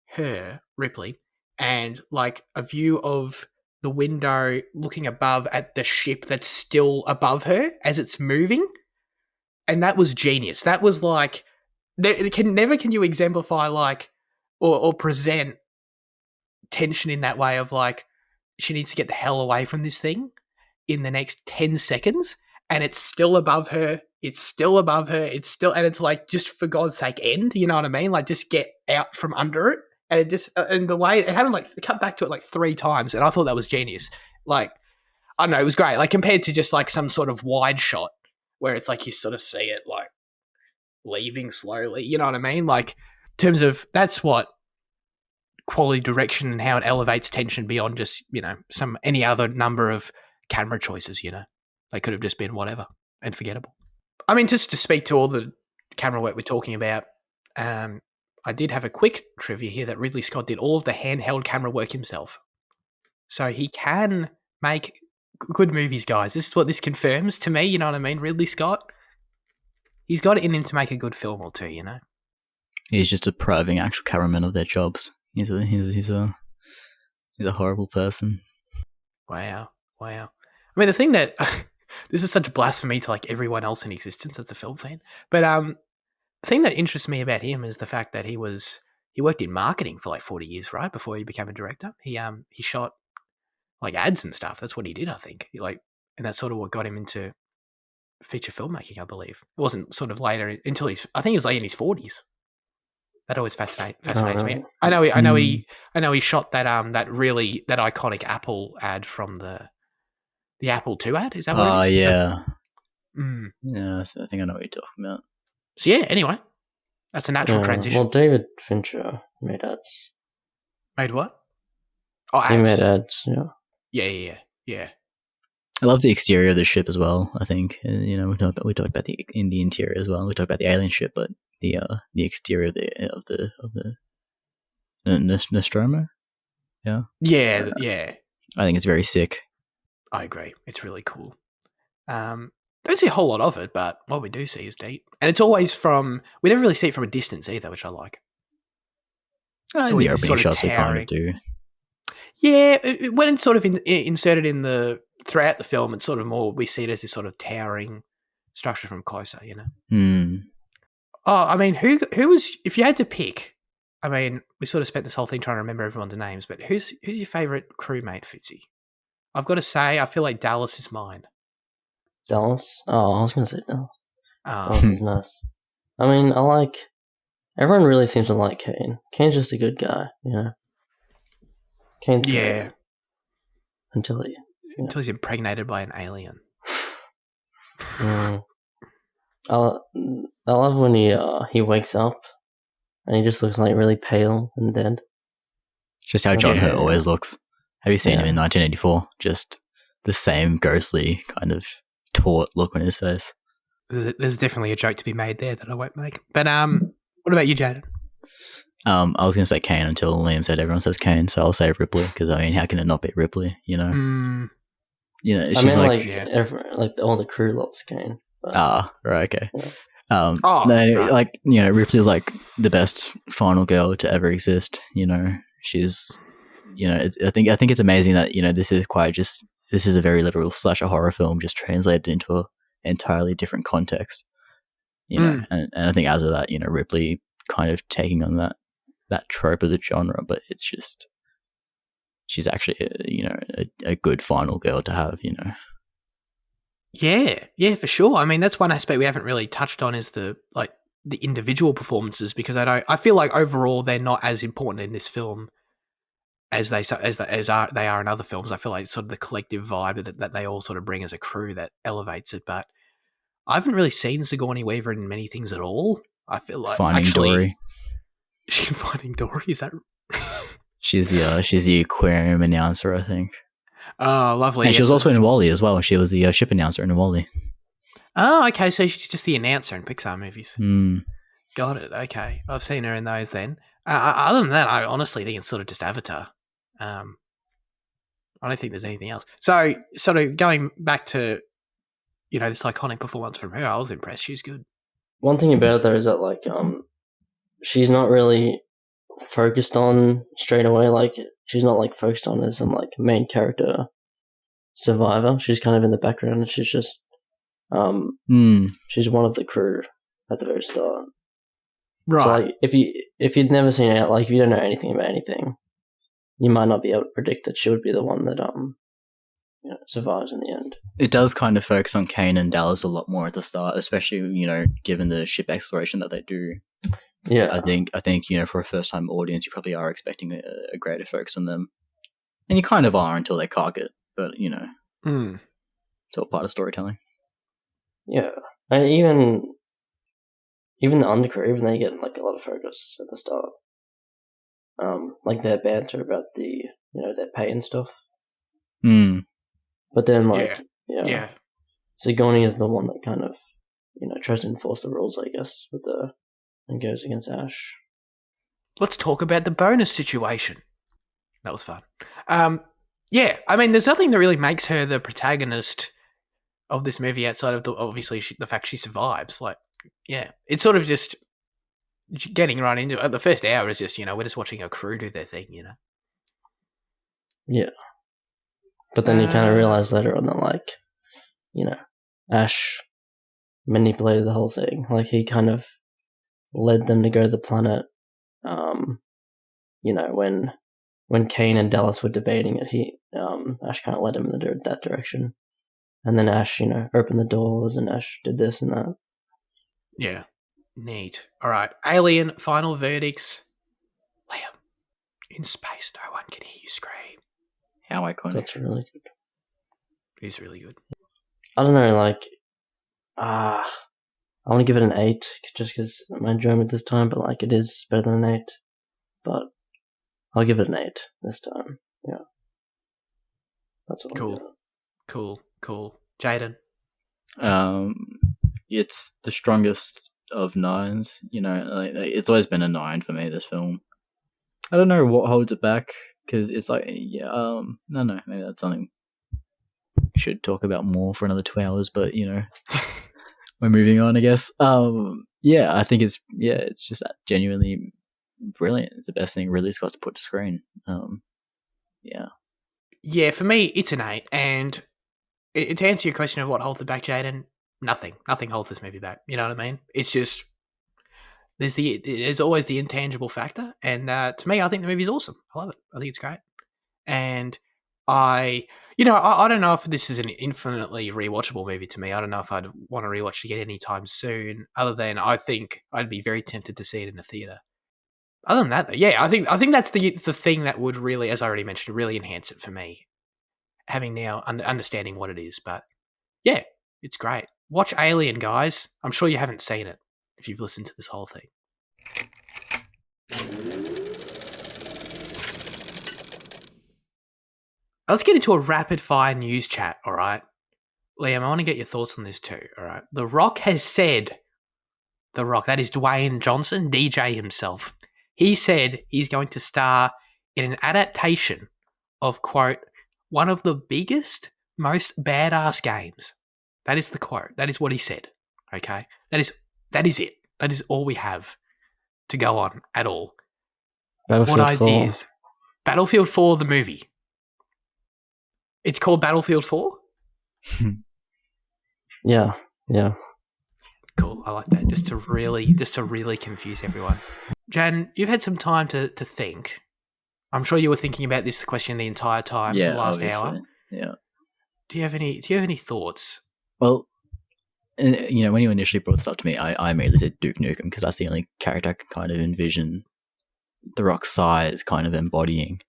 her, Ripley, and like a view of the window looking above at the ship that's still above her as it's moving. And that was genius. That was like, can you exemplify like, or present tension in that way of like, she needs to get the hell away from this thing in the next 10 seconds and it's still above her, and it's like, just for God's sake, end, you know what I mean? Like, just get out from under it. And it just, and the way it happened, like, cut back to it like 3 times, and I thought that was genius. Like, I don't know, it was great. Like, compared to just like some sort of wide shot where it's like you sort of see it like leaving slowly, you know what I mean? Like, in terms of, that's what quality direction and how it elevates tension beyond just, any other number of camera choices, They could have just been whatever and forgettable. I mean, just to speak to all the camera work we're talking about, I did have a quick trivia here that Ridley Scott did all of the handheld camera work himself. So he can make good movies, guys. This is what this confirms to me, you know what I mean? Ridley Scott, he's got it in him to make a good film or two, He's just depriving actual cameramen of their jobs. He's a horrible person. Wow. I mean, the thing that this is such blasphemy to like everyone else in existence that's a film fan, but the thing that interests me about him is the fact that he worked in marketing for like 40 years, right, before he became a director. He shot like ads and stuff. That's what he did, I think. And that's sort of what got him into feature filmmaking, I believe. It wasn't sort of later until I think he was late in his 40s. That always fascinates me. I know he shot that that iconic Apple ad from the Apple II ad. Is that what it is? Yeah. Mm. Yeah, I think I know what you're talking about. So yeah, anyway, that's a natural transition. Well, David Fincher made ads. Made what? Oh, ads. He made ads, yeah. Yeah. I love the exterior of the ship as well. I think we talked about the interior as well. We talked about the alien ship, but the exterior of the Nostromo. Yeah. Yeah. I think it's very sick. I agree. It's really cool. Don't see a whole lot of it, but what we do see is deep, and it's always we never really see it from a distance either, which I like. The opening shots we kind of do. Yeah, when it's sort of inserted throughout the film, it's sort of more, we see it as this sort of towering structure from closer, Oh, I mean, who was, if you had to pick, I mean, we sort of spent this whole thing trying to remember everyone's names, but who's your favourite crewmate, Fitzy? I've got to say, I feel like Dallas is mine. Dallas? Oh, I was going to say Dallas. Dallas is nice. I mean, everyone really seems to like Kane. Kane's just a good guy, Kane's great. Until he's impregnated by an alien. I love when he wakes up and he just looks like really pale and dead. Just how John Hurt always looks. Have you seen him in 1984? Just the same ghostly kind of taut look on his face. There's definitely a joke to be made there that I won't make. But what about you, Jaden? I was going to say Kane until Liam said everyone says Kane, so I'll say Ripley, because I mean, how can it not be Ripley? She's I mean, all the crew loves Kane. Right, okay. Yeah. Ripley's like the best final girl to ever exist. She's, I think it's amazing that this is a very literal slasher horror film just translated into an entirely different context. And I think as of that, Ripley kind of taking on that trope of the genre, but it's just she's actually a good final girl to have. Yeah, for sure. I mean, that's one aspect we haven't really touched on, is the individual performances, because I feel like overall they're not as important in this film as they are in other films. I feel like it's sort of the collective vibe that they all sort of bring as a crew that elevates it. But I haven't really seen Sigourney Weaver in many things at all. I feel like Finding Dory. Finding Dory, is that? She's the aquarium announcer, I think. Oh, lovely. And she was also in WALL-E as well. She was the ship announcer in WALL-E. Oh, okay. So she's just the announcer in Pixar movies. Mm. Got it. Okay. I've seen her in those then. Other than that, I honestly think it's sort of just Avatar. I don't think there's anything else. So, sort of going back to, this iconic performance from her, I was impressed. She's good. One thing about it, though, is that, she's not really focused on straight away. She's not, focused on as some, main character survivor. She's kind of in the background, and she's just, she's one of the crew at the very start. Right. So, if you'd never seen it, if you don't know anything about anything, you might not be able to predict that she would be the one that, survives in the end. It does kind of focus on Kane and Dallas a lot more at the start, especially, given the ship exploration that they do. Yeah. I think, for a first-time audience, you probably are expecting a greater focus on them. And you kind of are until they cock it, but, it's all part of storytelling. Yeah. And even the undercrew, even they get, a lot of focus at the start. like their banter about the their pay and stuff. Mm. But then Yeah. Sigourney is the one that kind of tries to enforce the rules, I guess, and goes against Ash. Let's talk about the bonus situation. That was fun. Yeah, I mean, there's nothing that really makes her the protagonist of this movie outside of the fact she survives. Like, yeah, it's sort of just getting right into it. The first hour is just, we're just watching a crew do their thing, Yeah. But then you kind of realize later on that, like, Ash manipulated the whole thing. Like, he kind of led them to go to the planet. When Kane and Dallas were debating it, Ash kind of led him in that direction. And then Ash, opened the doors, and Ash did this and that. Yeah. Neat. All right. Alien, final verdicts. Liam, in space, no one can hear you scream. How iconic. That's really good. It is really good. I don't know, like, I want to give it an 8 just because I'm enjoying it this time, but like it is better than an 8. But I'll give it an 8 this time. Yeah. That's what Cool. Cool. Jaden? It's the strongest of 9s. It's always been a 9 for me, this film. I don't know what holds it back, because it's like, I don't know, maybe that's something we should talk about more for another 2 hours, but, we're moving on, I guess. Yeah, I think it's just genuinely brilliant. It's the best thing Ridley Scott's put to screen. Yeah. Yeah, for me, it's an 8, and to answer your question of what holds it back, Jaden, nothing holds this movie back. You know what I mean? It's just there's always the intangible factor, and to me, I think the movie's awesome. I love it. I think it's great, and I don't know if this is an infinitely rewatchable movie to me. I don't know if I'd want to rewatch it again anytime soon. Other than I think I'd be very tempted to see it in a theater. Other than that, though, yeah, I think that's the thing that would really, as I already mentioned, really enhance it for me. Having now understanding what it is, but yeah, it's great. Watch Alien, guys. I'm sure you haven't seen it if you've listened to this whole thing. Let's get into a rapid fire news chat, all right? Liam, I want to get your thoughts on this too, all right? The Rock has said, that is Dwayne Johnson, DJ himself. He said he's going to star in an adaptation of, quote, one of the biggest, most badass games. That is the quote. That is what he said. Okay? That is it. That is all we have to go on at all. Battlefield what 4. ideas? Battlefield 4, the movie. It's called Battlefield 4? Yeah. Cool. I like that. Just to really confuse everyone. Jan, you've had some time to think. I'm sure you were thinking about this question the entire time for the last hour. Yeah. Do you have any thoughts? Well, when you initially brought this up to me, I immediately said Duke Nukem, because that's the only character I can kind of envision The Rock's size kind of embodying.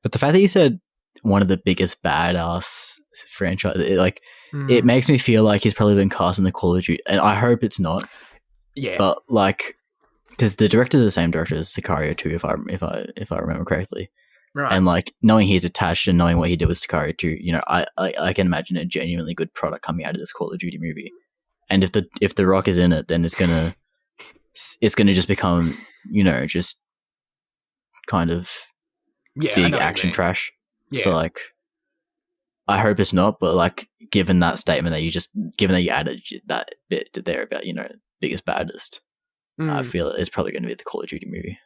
But the fact that you said one of the biggest badass franchise, it makes me feel like he's probably been cast in the Call of Duty, and I hope it's not. Yeah. But because the director is the same director as Sicario 2, if I remember correctly. Right. And knowing he's attached and knowing what he did with Sicario 2, I can imagine a genuinely good product coming out of this Call of Duty movie. And if the Rock is in it, then it's gonna just become, just kind of big action trash. Yeah. So I hope it's not, but given that statement that you added that bit there about, biggest baddest, I feel it's probably going to be the Call of Duty movie.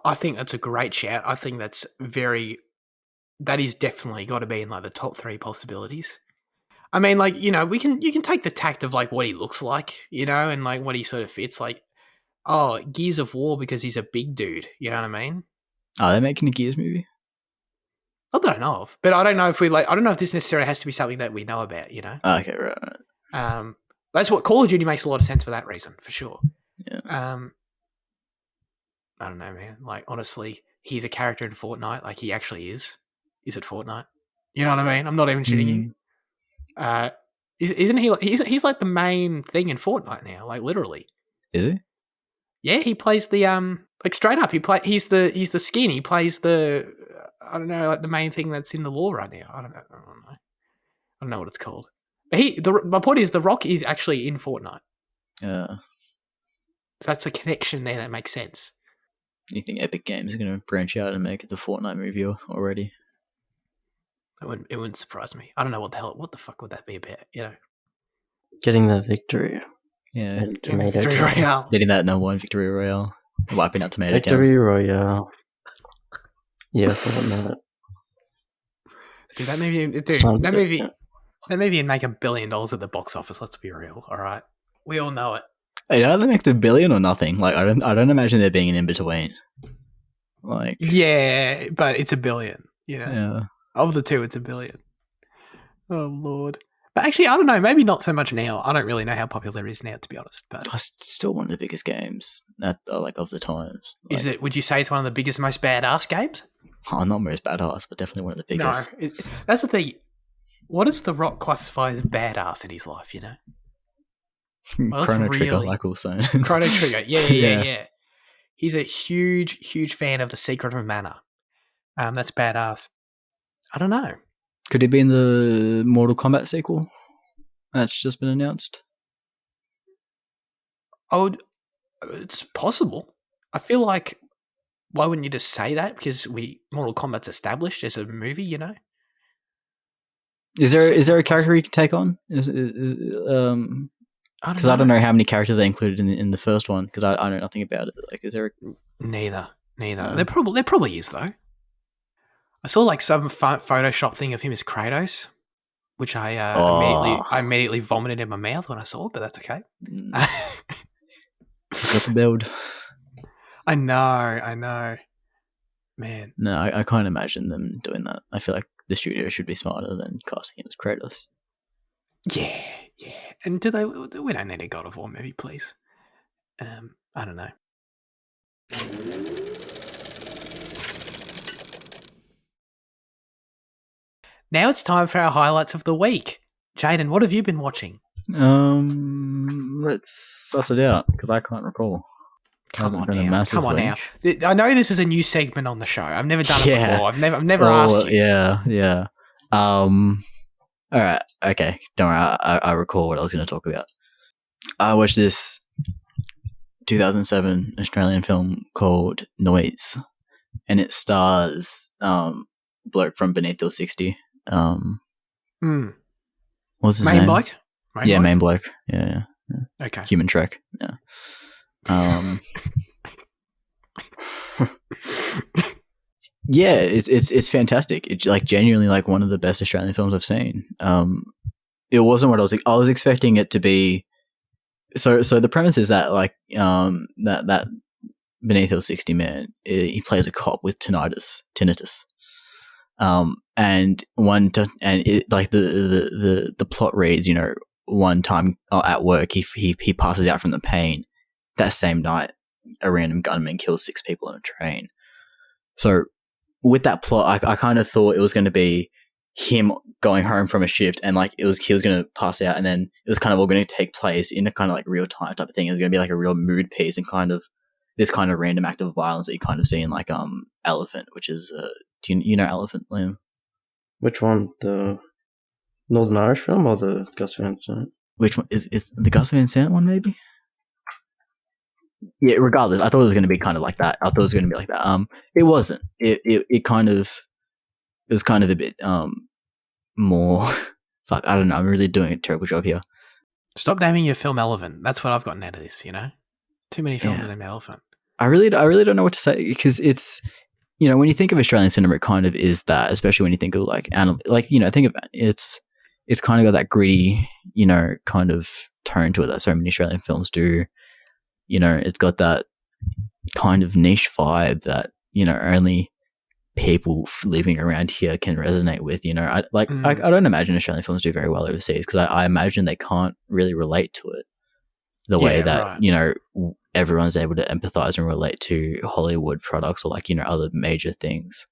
I think that's a great shout. I think that is definitely got to be in the top 3 possibilities. I mean, you can take the tact of what he looks like, and what he sort of fits. Gears of War, because he's a big dude. You know what I mean? Are they making a Gears movie? Not that I know of, but I don't know if I don't know if this necessarily has to be something that we know about. Okay, right. That's what Call of Duty makes a lot of sense for that reason, for sure. Yeah. I don't know, man. Honestly, he's a character in Fortnite. He actually is. Is it Fortnite? You know what I mean? I'm not even shitting you. Isn't he? He's the main thing in Fortnite now. Literally. Is he? Yeah, he plays the Like straight up, he's the skin. He plays the I don't know, like the main thing that's in the lore right now. I don't know. I don't know what it's called. But my point is, The Rock is actually in Fortnite. Yeah. So that's a connection there that makes sense. You think Epic Games are going to branch out and make the Fortnite movie already? It wouldn't surprise me. I don't know what the fuck would that be about? You know, Getting the victory. Yeah. And Tomato Victory Town. Royale. Getting that number 1 Victory Royale. Wiping out Tomato Town. Victory Royale. Yeah, Fortnite. Dude, that movie would make $1 billion at the box office. Let's be real. All right, we all know it. It either makes $1 billion or nothing. Like I don't imagine there being an in between. Like yeah, but it's $1 billion. You know, yeah. Of the two, it's $1 billion. Oh Lord. But actually, I don't know. Maybe not so much now. I don't really know how popular it is now, to be honest. But It's still one of the biggest games of the times. Is it? Would you say it's one of the biggest, most badass games? Oh, not most badass, but definitely one of the biggest. No, that's the thing. What does The Rock classify as badass in his life? You know, Well, Chrono Trigger, like also. Chrono Trigger. Yeah. He's a huge fan of The Secret of Mana. That's badass. I don't know. Could it be in the Mortal Kombat sequel that's just been announced? It's possible. I feel like, why wouldn't you just say that? Because Mortal Kombat's established as a movie, you know? Is there a character you can take on? Because I don't know how many characters they included in the first one, because I know nothing about it. Like, is there Neither. There probably is, though. I saw like some Photoshop thing of him as Kratos, which I immediately vomited in my mouth when I saw it, but that's okay. He's got the build. I know. Man. No, I can't imagine them doing that. I feel like the studio should be smarter than casting him as Kratos. Yeah. And we don't need a God of War movie, please. I don't know. Now it's time for our highlights of the week. Jaden, what have you been watching? Let's suss it out, because I can't recall. Come on now. I know this is a new segment on the show. I've never done it before. I've never asked you. Yeah. All right. Okay. Don't worry. I recall what I was going to talk about. I watched this 2007 Australian film called Noise, and it stars bloke from Beneath Your 60. What's his name? Main bloke. Yeah. Okay. Human Trek. Yeah. Yeah, it's fantastic. It's like genuinely like one of the best Australian films I've seen. It wasn't what I was expecting it to be. So the premise is that like that Beneath Your 60 man, he plays a cop with tinnitus. And the plot reads, one time at work he passes out from the pain. That same night, a random gunman kills 6 people on a train. So with that plot, I kind of thought it was going to be him going home from a shift, and like he was going to pass out, and then it was kind of all going to take place in a kind of like real time type of thing. It was going to be like a real mood piece, and kind of this kind of random act of violence that you kind of see in like Elephant, which is do you know Elephant, Liam? Which one? The Northern Irish film or the Gus Van Sant? Which one is the Gus Van Sant one? Maybe. Yeah. Regardless, I thought it was going to be kind of like that. It wasn't. It was kind of a bit more. Fuck, I don't know. I'm really doing a terrible job here. Stop naming your film Elephant. That's what I've gotten out of this. Too many films named Elephant. I really don't know what to say, because it's, when you think of Australian cinema, it kind of is that, especially when you think of like animal, like think of it's kind of got that gritty, kind of tone to it that so many Australian films do. It's got that kind of niche vibe that only people living around here can resonate with. I don't imagine Australian films do very well overseas, because I imagine they can't really relate to it the way that everyone's able to empathize and relate to Hollywood products or like other major things.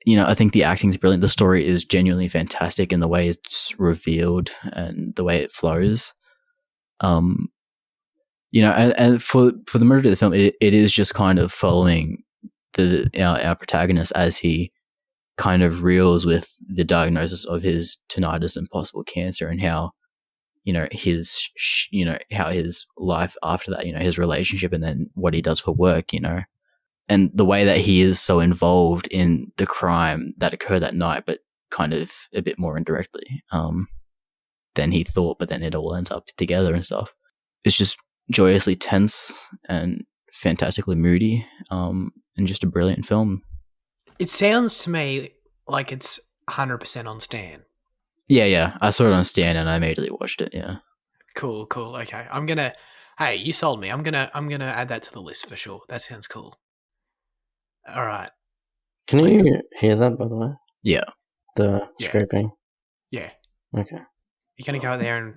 I think the acting is brilliant. The story is genuinely fantastic in the way it's revealed and the way it flows. and for the majority of the film, it is just kind of following our protagonist as he kind of reels with the diagnosis of his tinnitus and possible cancer, and how how his life after that, his relationship, and then what he does for work, and the way that he is so involved in the crime that occurred that night, but kind of a bit more indirectly than he thought, but then it all ends up together and stuff. It's just joyously tense and fantastically moody, and just a brilliant film. It sounds to me like it's 100% on Stan. Yeah. I saw it on Stan and I immediately watched it. Yeah. Cool. Okay. Hey, you sold me. I'm gonna add that to the list for sure. That sounds cool. All right. Can you hear that, by the way? Yeah. The scraping? Yeah. Okay. You're going to go out there and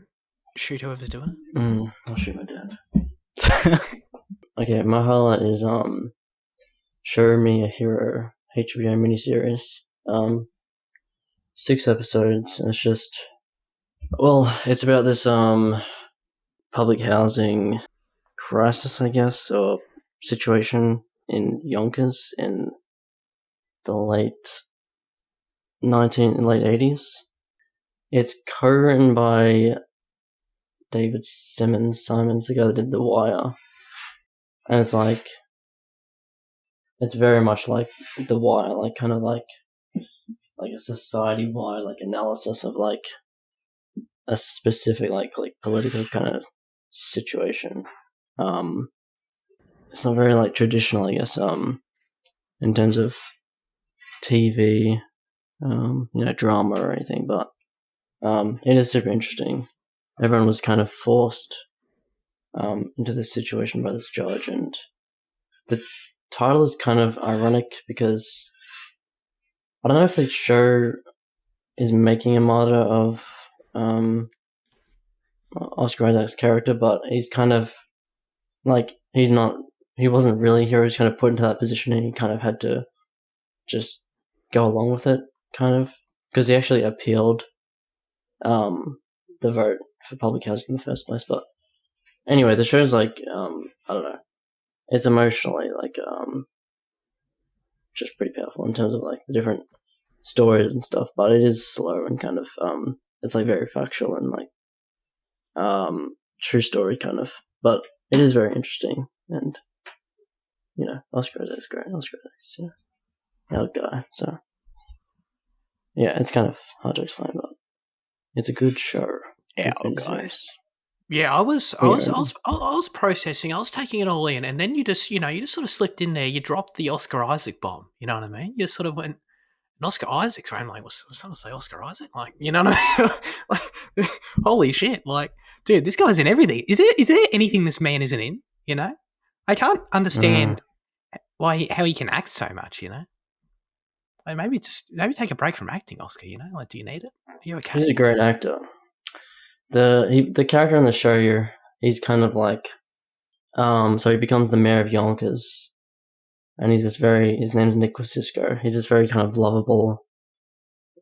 shoot whoever's doing it? I'll shoot my dad. Okay, my highlight is Show Me a Hero HBO miniseries. 6 episodes. It's just, it's about this public housing crisis, I guess, or situation in Yonkers in the late 80s. It's co-written by David Simons, the guy that did The Wire. And it's very much like The Wire, like kind of like a society-wide analysis of a specific like political kind of situation. It's not very traditional, I guess, in terms of TV, drama or anything, but it is super interesting. Everyone was kind of forced into this situation by this judge, and the title is kind of ironic because I don't know if the show is making a martyr of Oscar Isaac's character, but he's kind of he wasn't really a hero. He's kind of put into that position, and he kind of had to just go along with it, kind of, because he actually appealed the vote for public housing in the first place. But anyway, the show's I don't know, it's emotionally just pretty powerful in terms of the different stories and stuff, but it is slow and kind of it's very factual and true story kind of, but it is very interesting. And Oscar Isaac's great. Oscar Isaac's our guy. So yeah, it's kind of hard to explain, but it's a good show. Our guy. Yeah, I was processing. I was taking it all in, and then you just sort of slipped in there. You dropped the Oscar Isaac bomb. You know what I mean? You sort of went, and Oscar Isaac's right. I'm like, was someone say Oscar Isaac? You know what I mean? Holy shit! Dude, this guy's in everything. Is there anything this man isn't in? I can't understand how he can act so much. Maybe take a break from acting, Oscar. Do you need it? Are you okay? He's a great actor. The character in the show here, he's kind of so he becomes the mayor of Yonkers, and he's his name's Nick Wasisco. He's this very kind of lovable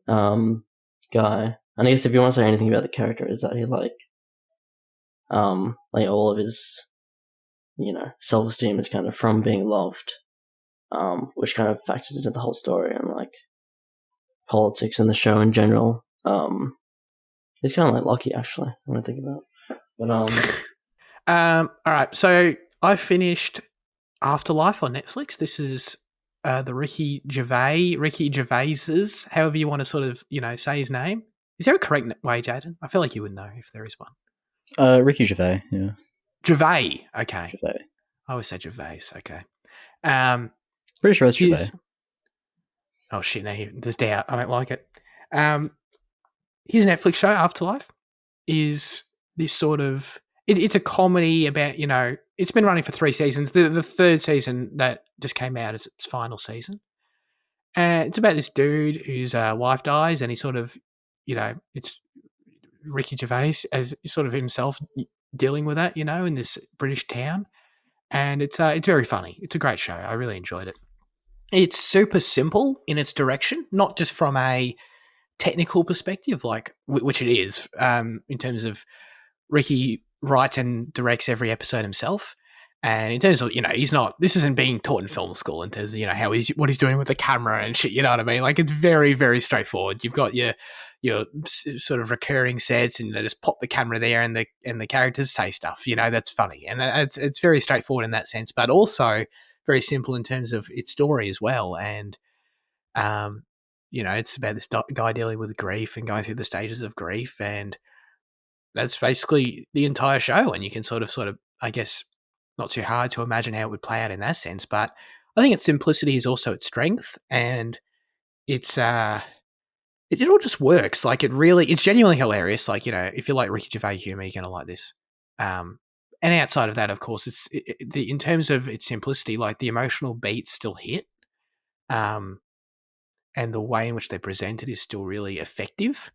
guy. And I guess if you want to say anything about the character, is that he all of his self-esteem is kind of from being loved, which kind of factors into the whole story and politics in the show in general. He's kind of Lucky, actually, when I think about it. But all right, so I finished Afterlife on Netflix. This is the Ricky Gervais's, however you want to sort of say his name. Is there a correct way, Jaden? I feel like you would know if there is one. Ricky Gervais. Yeah. Gervais. Okay. Gervais. I always say Gervais. Okay. Pretty sure it's Gervais. Oh shit! Now there's doubt. I don't like it. His Netflix show Afterlife is this sort of it's a comedy about it's been running for 3 seasons. The third season that just came out is its final season, and it's about this dude whose wife dies, and he sort of it's Ricky Gervais as sort of himself dealing with that in this British town, and it's very funny. It's a great show. I really enjoyed it. It's super simple in its direction, not just from a technical perspective, which it is, in terms of Ricky writes and directs every episode himself. And in terms of, this isn't being taught in film school in terms of, what he's doing with the camera and shit, you know what I mean? Like, it's very, very straightforward. You've got your sort of recurring sets, and they just pop the camera there, and the characters say stuff, that's funny. And it's very straightforward in that sense, but also very simple in terms of its story as well. And, it's about this guy dealing with grief and going through the stages of grief, and that's basically the entire show. And you can sort of, I guess, not too hard to imagine how it would play out in that sense. But I think its simplicity is also its strength, and it's it all just works. Like, it's genuinely hilarious. Like, if you like Ricky Gervais humor, you're gonna like this. And outside of that, of course, in terms of its simplicity, like the emotional beats still hit, and the way in which they present it is still really effective.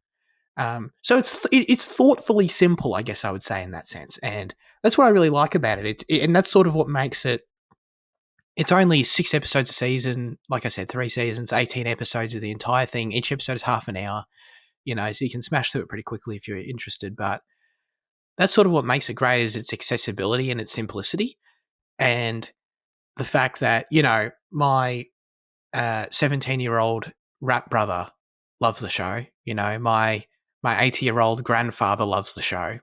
So it's thoughtfully simple, I guess I would say, in that sense, and that's what I really like about it. And that's sort of what makes it. It's only 6 episodes a season, like I said, 3 seasons, 18 episodes of the entire thing. Each episode is half an hour, so you can smash through it pretty quickly if you're interested. But that's sort of what makes it great, is its accessibility and its simplicity, and the fact that my 17-year-old rap brother loves the show. My 80-year-old grandfather loves the show,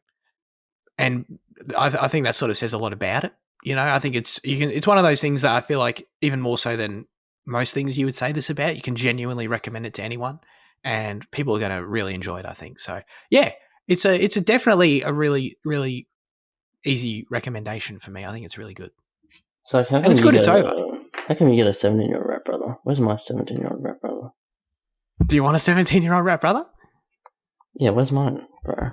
and I think that sort of says a lot about it. I think it's one of those things that I feel like, even more so than most things you would say this about, you can genuinely recommend it to anyone, and people are going to really enjoy it, I think. So yeah, it's definitely a really, really easy recommendation for me. I think it's really good. So how And come it's you good get it's over. how come you get a 17-year-old rap brother? Where's my 17-year-old rap brother? Do you want a 17-year-old rap brother? Yeah, where's mine, bro?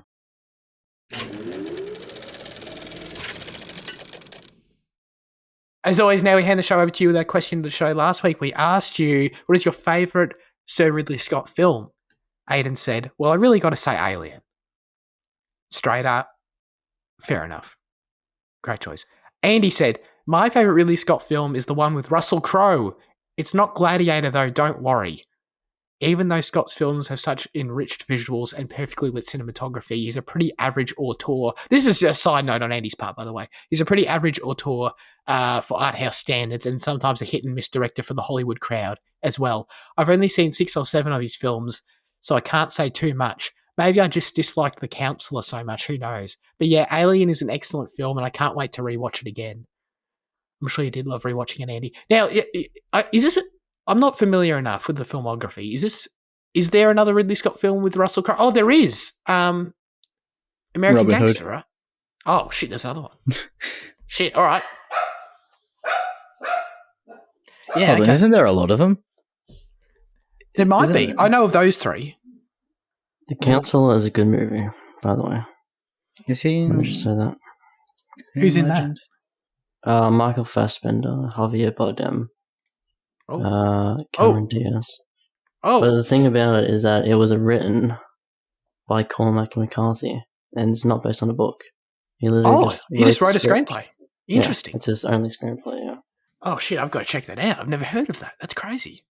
As always, now we hand the show over to you with that question of the show. Last week, we asked you, what is your favourite Sir Ridley Scott film? Aidan said, well, I really got to say Alien. Straight up. Fair enough. Great choice. Andy said, my favourite Ridley Scott film is the one with Russell Crowe. It's not Gladiator, though, don't worry. Even though Scott's films have such enriched visuals and perfectly lit cinematography, he's a pretty average auteur. This is a side note on Andy's part, by the way. He's a pretty average auteur for art house standards, and sometimes a hit and miss director for the Hollywood crowd as well. I've only seen 6 or 7 of his films, so I can't say too much. Maybe I just disliked The Counselor so much, who knows. But yeah, Alien is an excellent film, and I can't wait to rewatch it again. I'm sure you did love rewatching it, Andy. Now, is this... I'm not familiar enough with the filmography. Is there another Ridley Scott film with Russell Crowe? Oh, there is. American Robin Gangster, Hood. right? Oh, shit, there's another one. Shit, all right. Yeah, But isn't there a lot of them? There might be. I know of those 3. The Counselor is a good movie, by the way. Is he Let in... me just say that. Who's in that? Michael Fassbender, Javier Bardem, Oh. Cameron Diaz. Oh. But the thing about it is that it was written by Cormac McCarthy, and it's not based on a book. He just wrote a screenplay. Interesting. Yeah, it's his only screenplay, yeah. Oh, shit, I've got to check that out. I've never heard of that. That's crazy.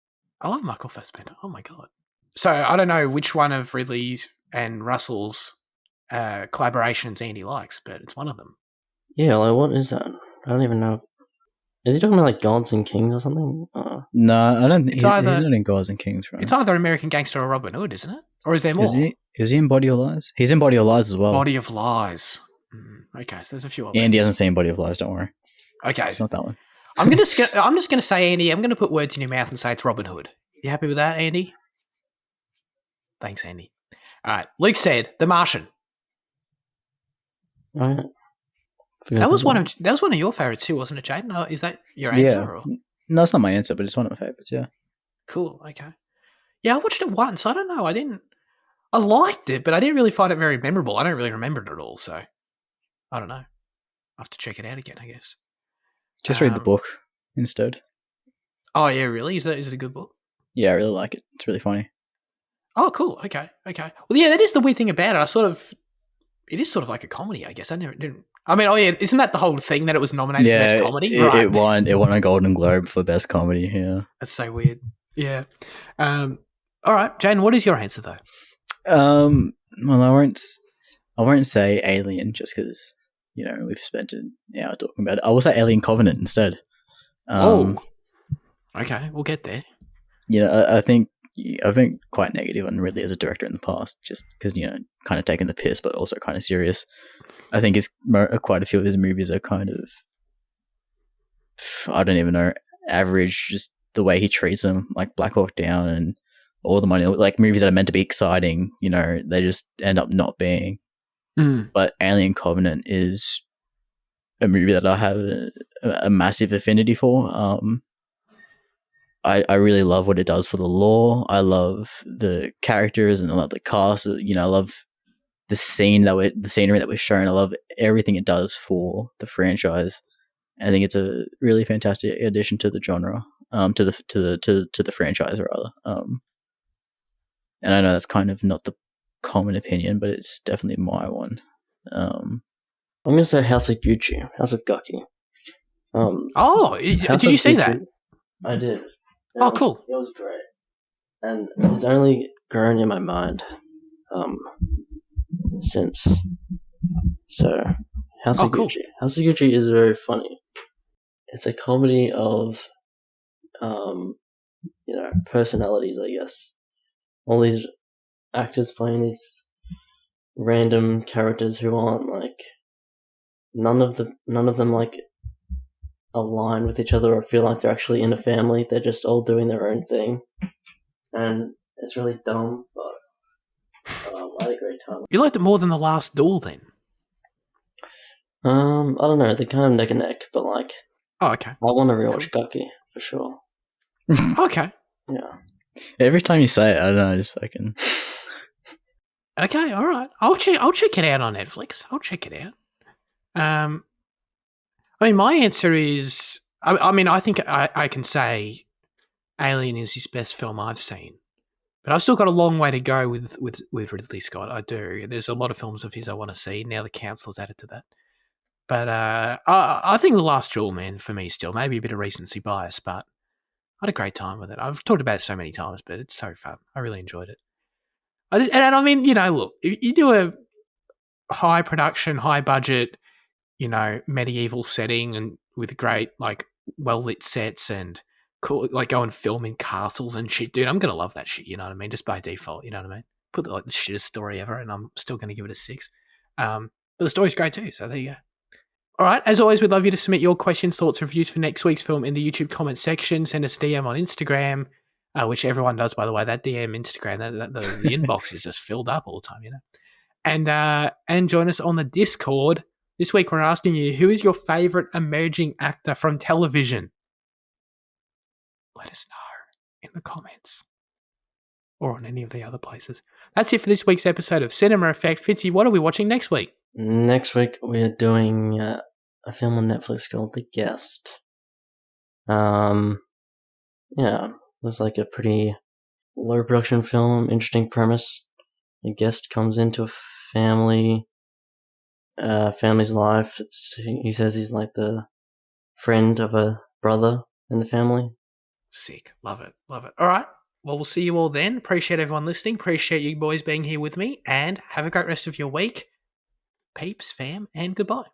I love Michael Fassbender. Oh, my God. So I don't know which one of Ridley's and Russell's collaborations Andy likes, but it's one of them. Yeah, like, what is that? I don't even know. Is he talking about, like, Gods and Kings or something? No, I don't think he's not in Gods and Kings, right? It's either American Gangster or Robin Hood, isn't it? Or is there more? Is he in Body of Lies? He's in Body of Lies as well. Body of Lies. Okay, so there's a few of them. Andy hasn't seen Body of Lies, don't worry. Okay. It's not that one. I'm just going to say, Andy, I'm going to put words in your mouth and say it's Robin Hood. You happy with that, Andy? Thanks, Andy. All right. Luke said, The Martian. Oh, yeah. That was one of your favourites too, wasn't it, Jaden? Is that your answer? Yeah. Or? No, it's not my answer, but it's one of my favourites, yeah. Cool, okay. Yeah, I watched it once. I don't know. I liked it, but I didn't really find it very memorable. I don't really remember it at all, so I don't know. I'll have to check it out again, I guess. Just read the book instead. Oh, yeah, really? Is it a good book? Yeah, I really like it. It's really funny. Oh, cool. Okay. Well, yeah, that is the weird thing about it. It is sort of like a comedy, I guess. Isn't that the whole thing that it was nominated for Best Comedy? It won a Golden Globe for Best Comedy, yeah. That's so weird. Yeah. All right, Jane, what is your answer, though? Well, I won't say Alien just because we've spent an hour talking about it. I will say Alien Covenant instead. Oh, okay, we'll get there. I think I've been quite negative on Ridley as a director in the past, just because kind of taking the piss, but also kind of serious. I think quite a few of his movies are kind of, I don't even know, average. Just the way he treats them, like Black Hawk Down and all the money, like movies that are meant to be exciting. They just end up not being. But Alien Covenant is a movie that I have a massive affinity for. I really love what it does for the lore. I love the characters and I love the cast. I love the scenery that we're shown. I love everything it does for the franchise. I think it's a really fantastic addition to the genre, to the franchise rather. And I know that's kind of not the common opinion, but it's definitely my one. I'm gonna say House of Gucci, House of Gucci. Did you see that? I did. Cool. It was great, and it's only grown in my mind since. So, House of cool. Gucci. House of Gucci is very funny. It's a comedy of, personalities, I guess. All these actors playing these random characters who aren't like none of them like align with each other or feel like they're actually in a family. They're just all doing their own thing, and it's really dumb. But I had a great time. You liked it more than The Last Duel, then? I don't know. They're kind of neck and neck, but like. Oh, okay. I want to rewatch Gucky for sure. Okay. Yeah. Every time you say it, I don't know, I just fucking. Okay, all right. I'll check it out on Netflix. I'll check it out. My answer is, I think I can say Alien is his best film I've seen, but I've still got a long way to go with Ridley Scott. I do. There's a lot of films of his I want to see. Now The Counselor's added to that. But I think The Last Duel, man, for me still, maybe a bit of recency bias, but I had a great time with it. I've talked about it so many times, but it's so fun. I really enjoyed it. Look, if you do a high production, high budget, medieval setting and with great, like, well-lit sets and cool, like, go and film in castles and shit, dude, I'm going to love that shit, you know what I mean? Just by default, you know what I mean? Put the shittest story ever and I'm still going to give it a 6. But the story's great too, so there you go. All right, as always, we'd love you to submit your questions, thoughts, reviews for next week's film in the YouTube comments section. Send us a DM on Instagram, which everyone does, by the way. That DM Instagram, the inbox is just filled up all the time, And join us on the Discord. This week we're asking you, who is your favourite emerging actor from television? Let us know in the comments or on any of the other places. That's it for this week's episode of Cinema Effect. Fitzy, what are we watching next week? Next week we're doing a film on Netflix called The Guest. It was like a pretty low production film, interesting premise. A guest comes into a family's life. He says he's like the friend of a brother in the family. Sick. Love it. All right. Well, we'll see you all then. Appreciate everyone listening. Appreciate you boys being here with me. And have a great rest of your week. Peeps, fam, and goodbye.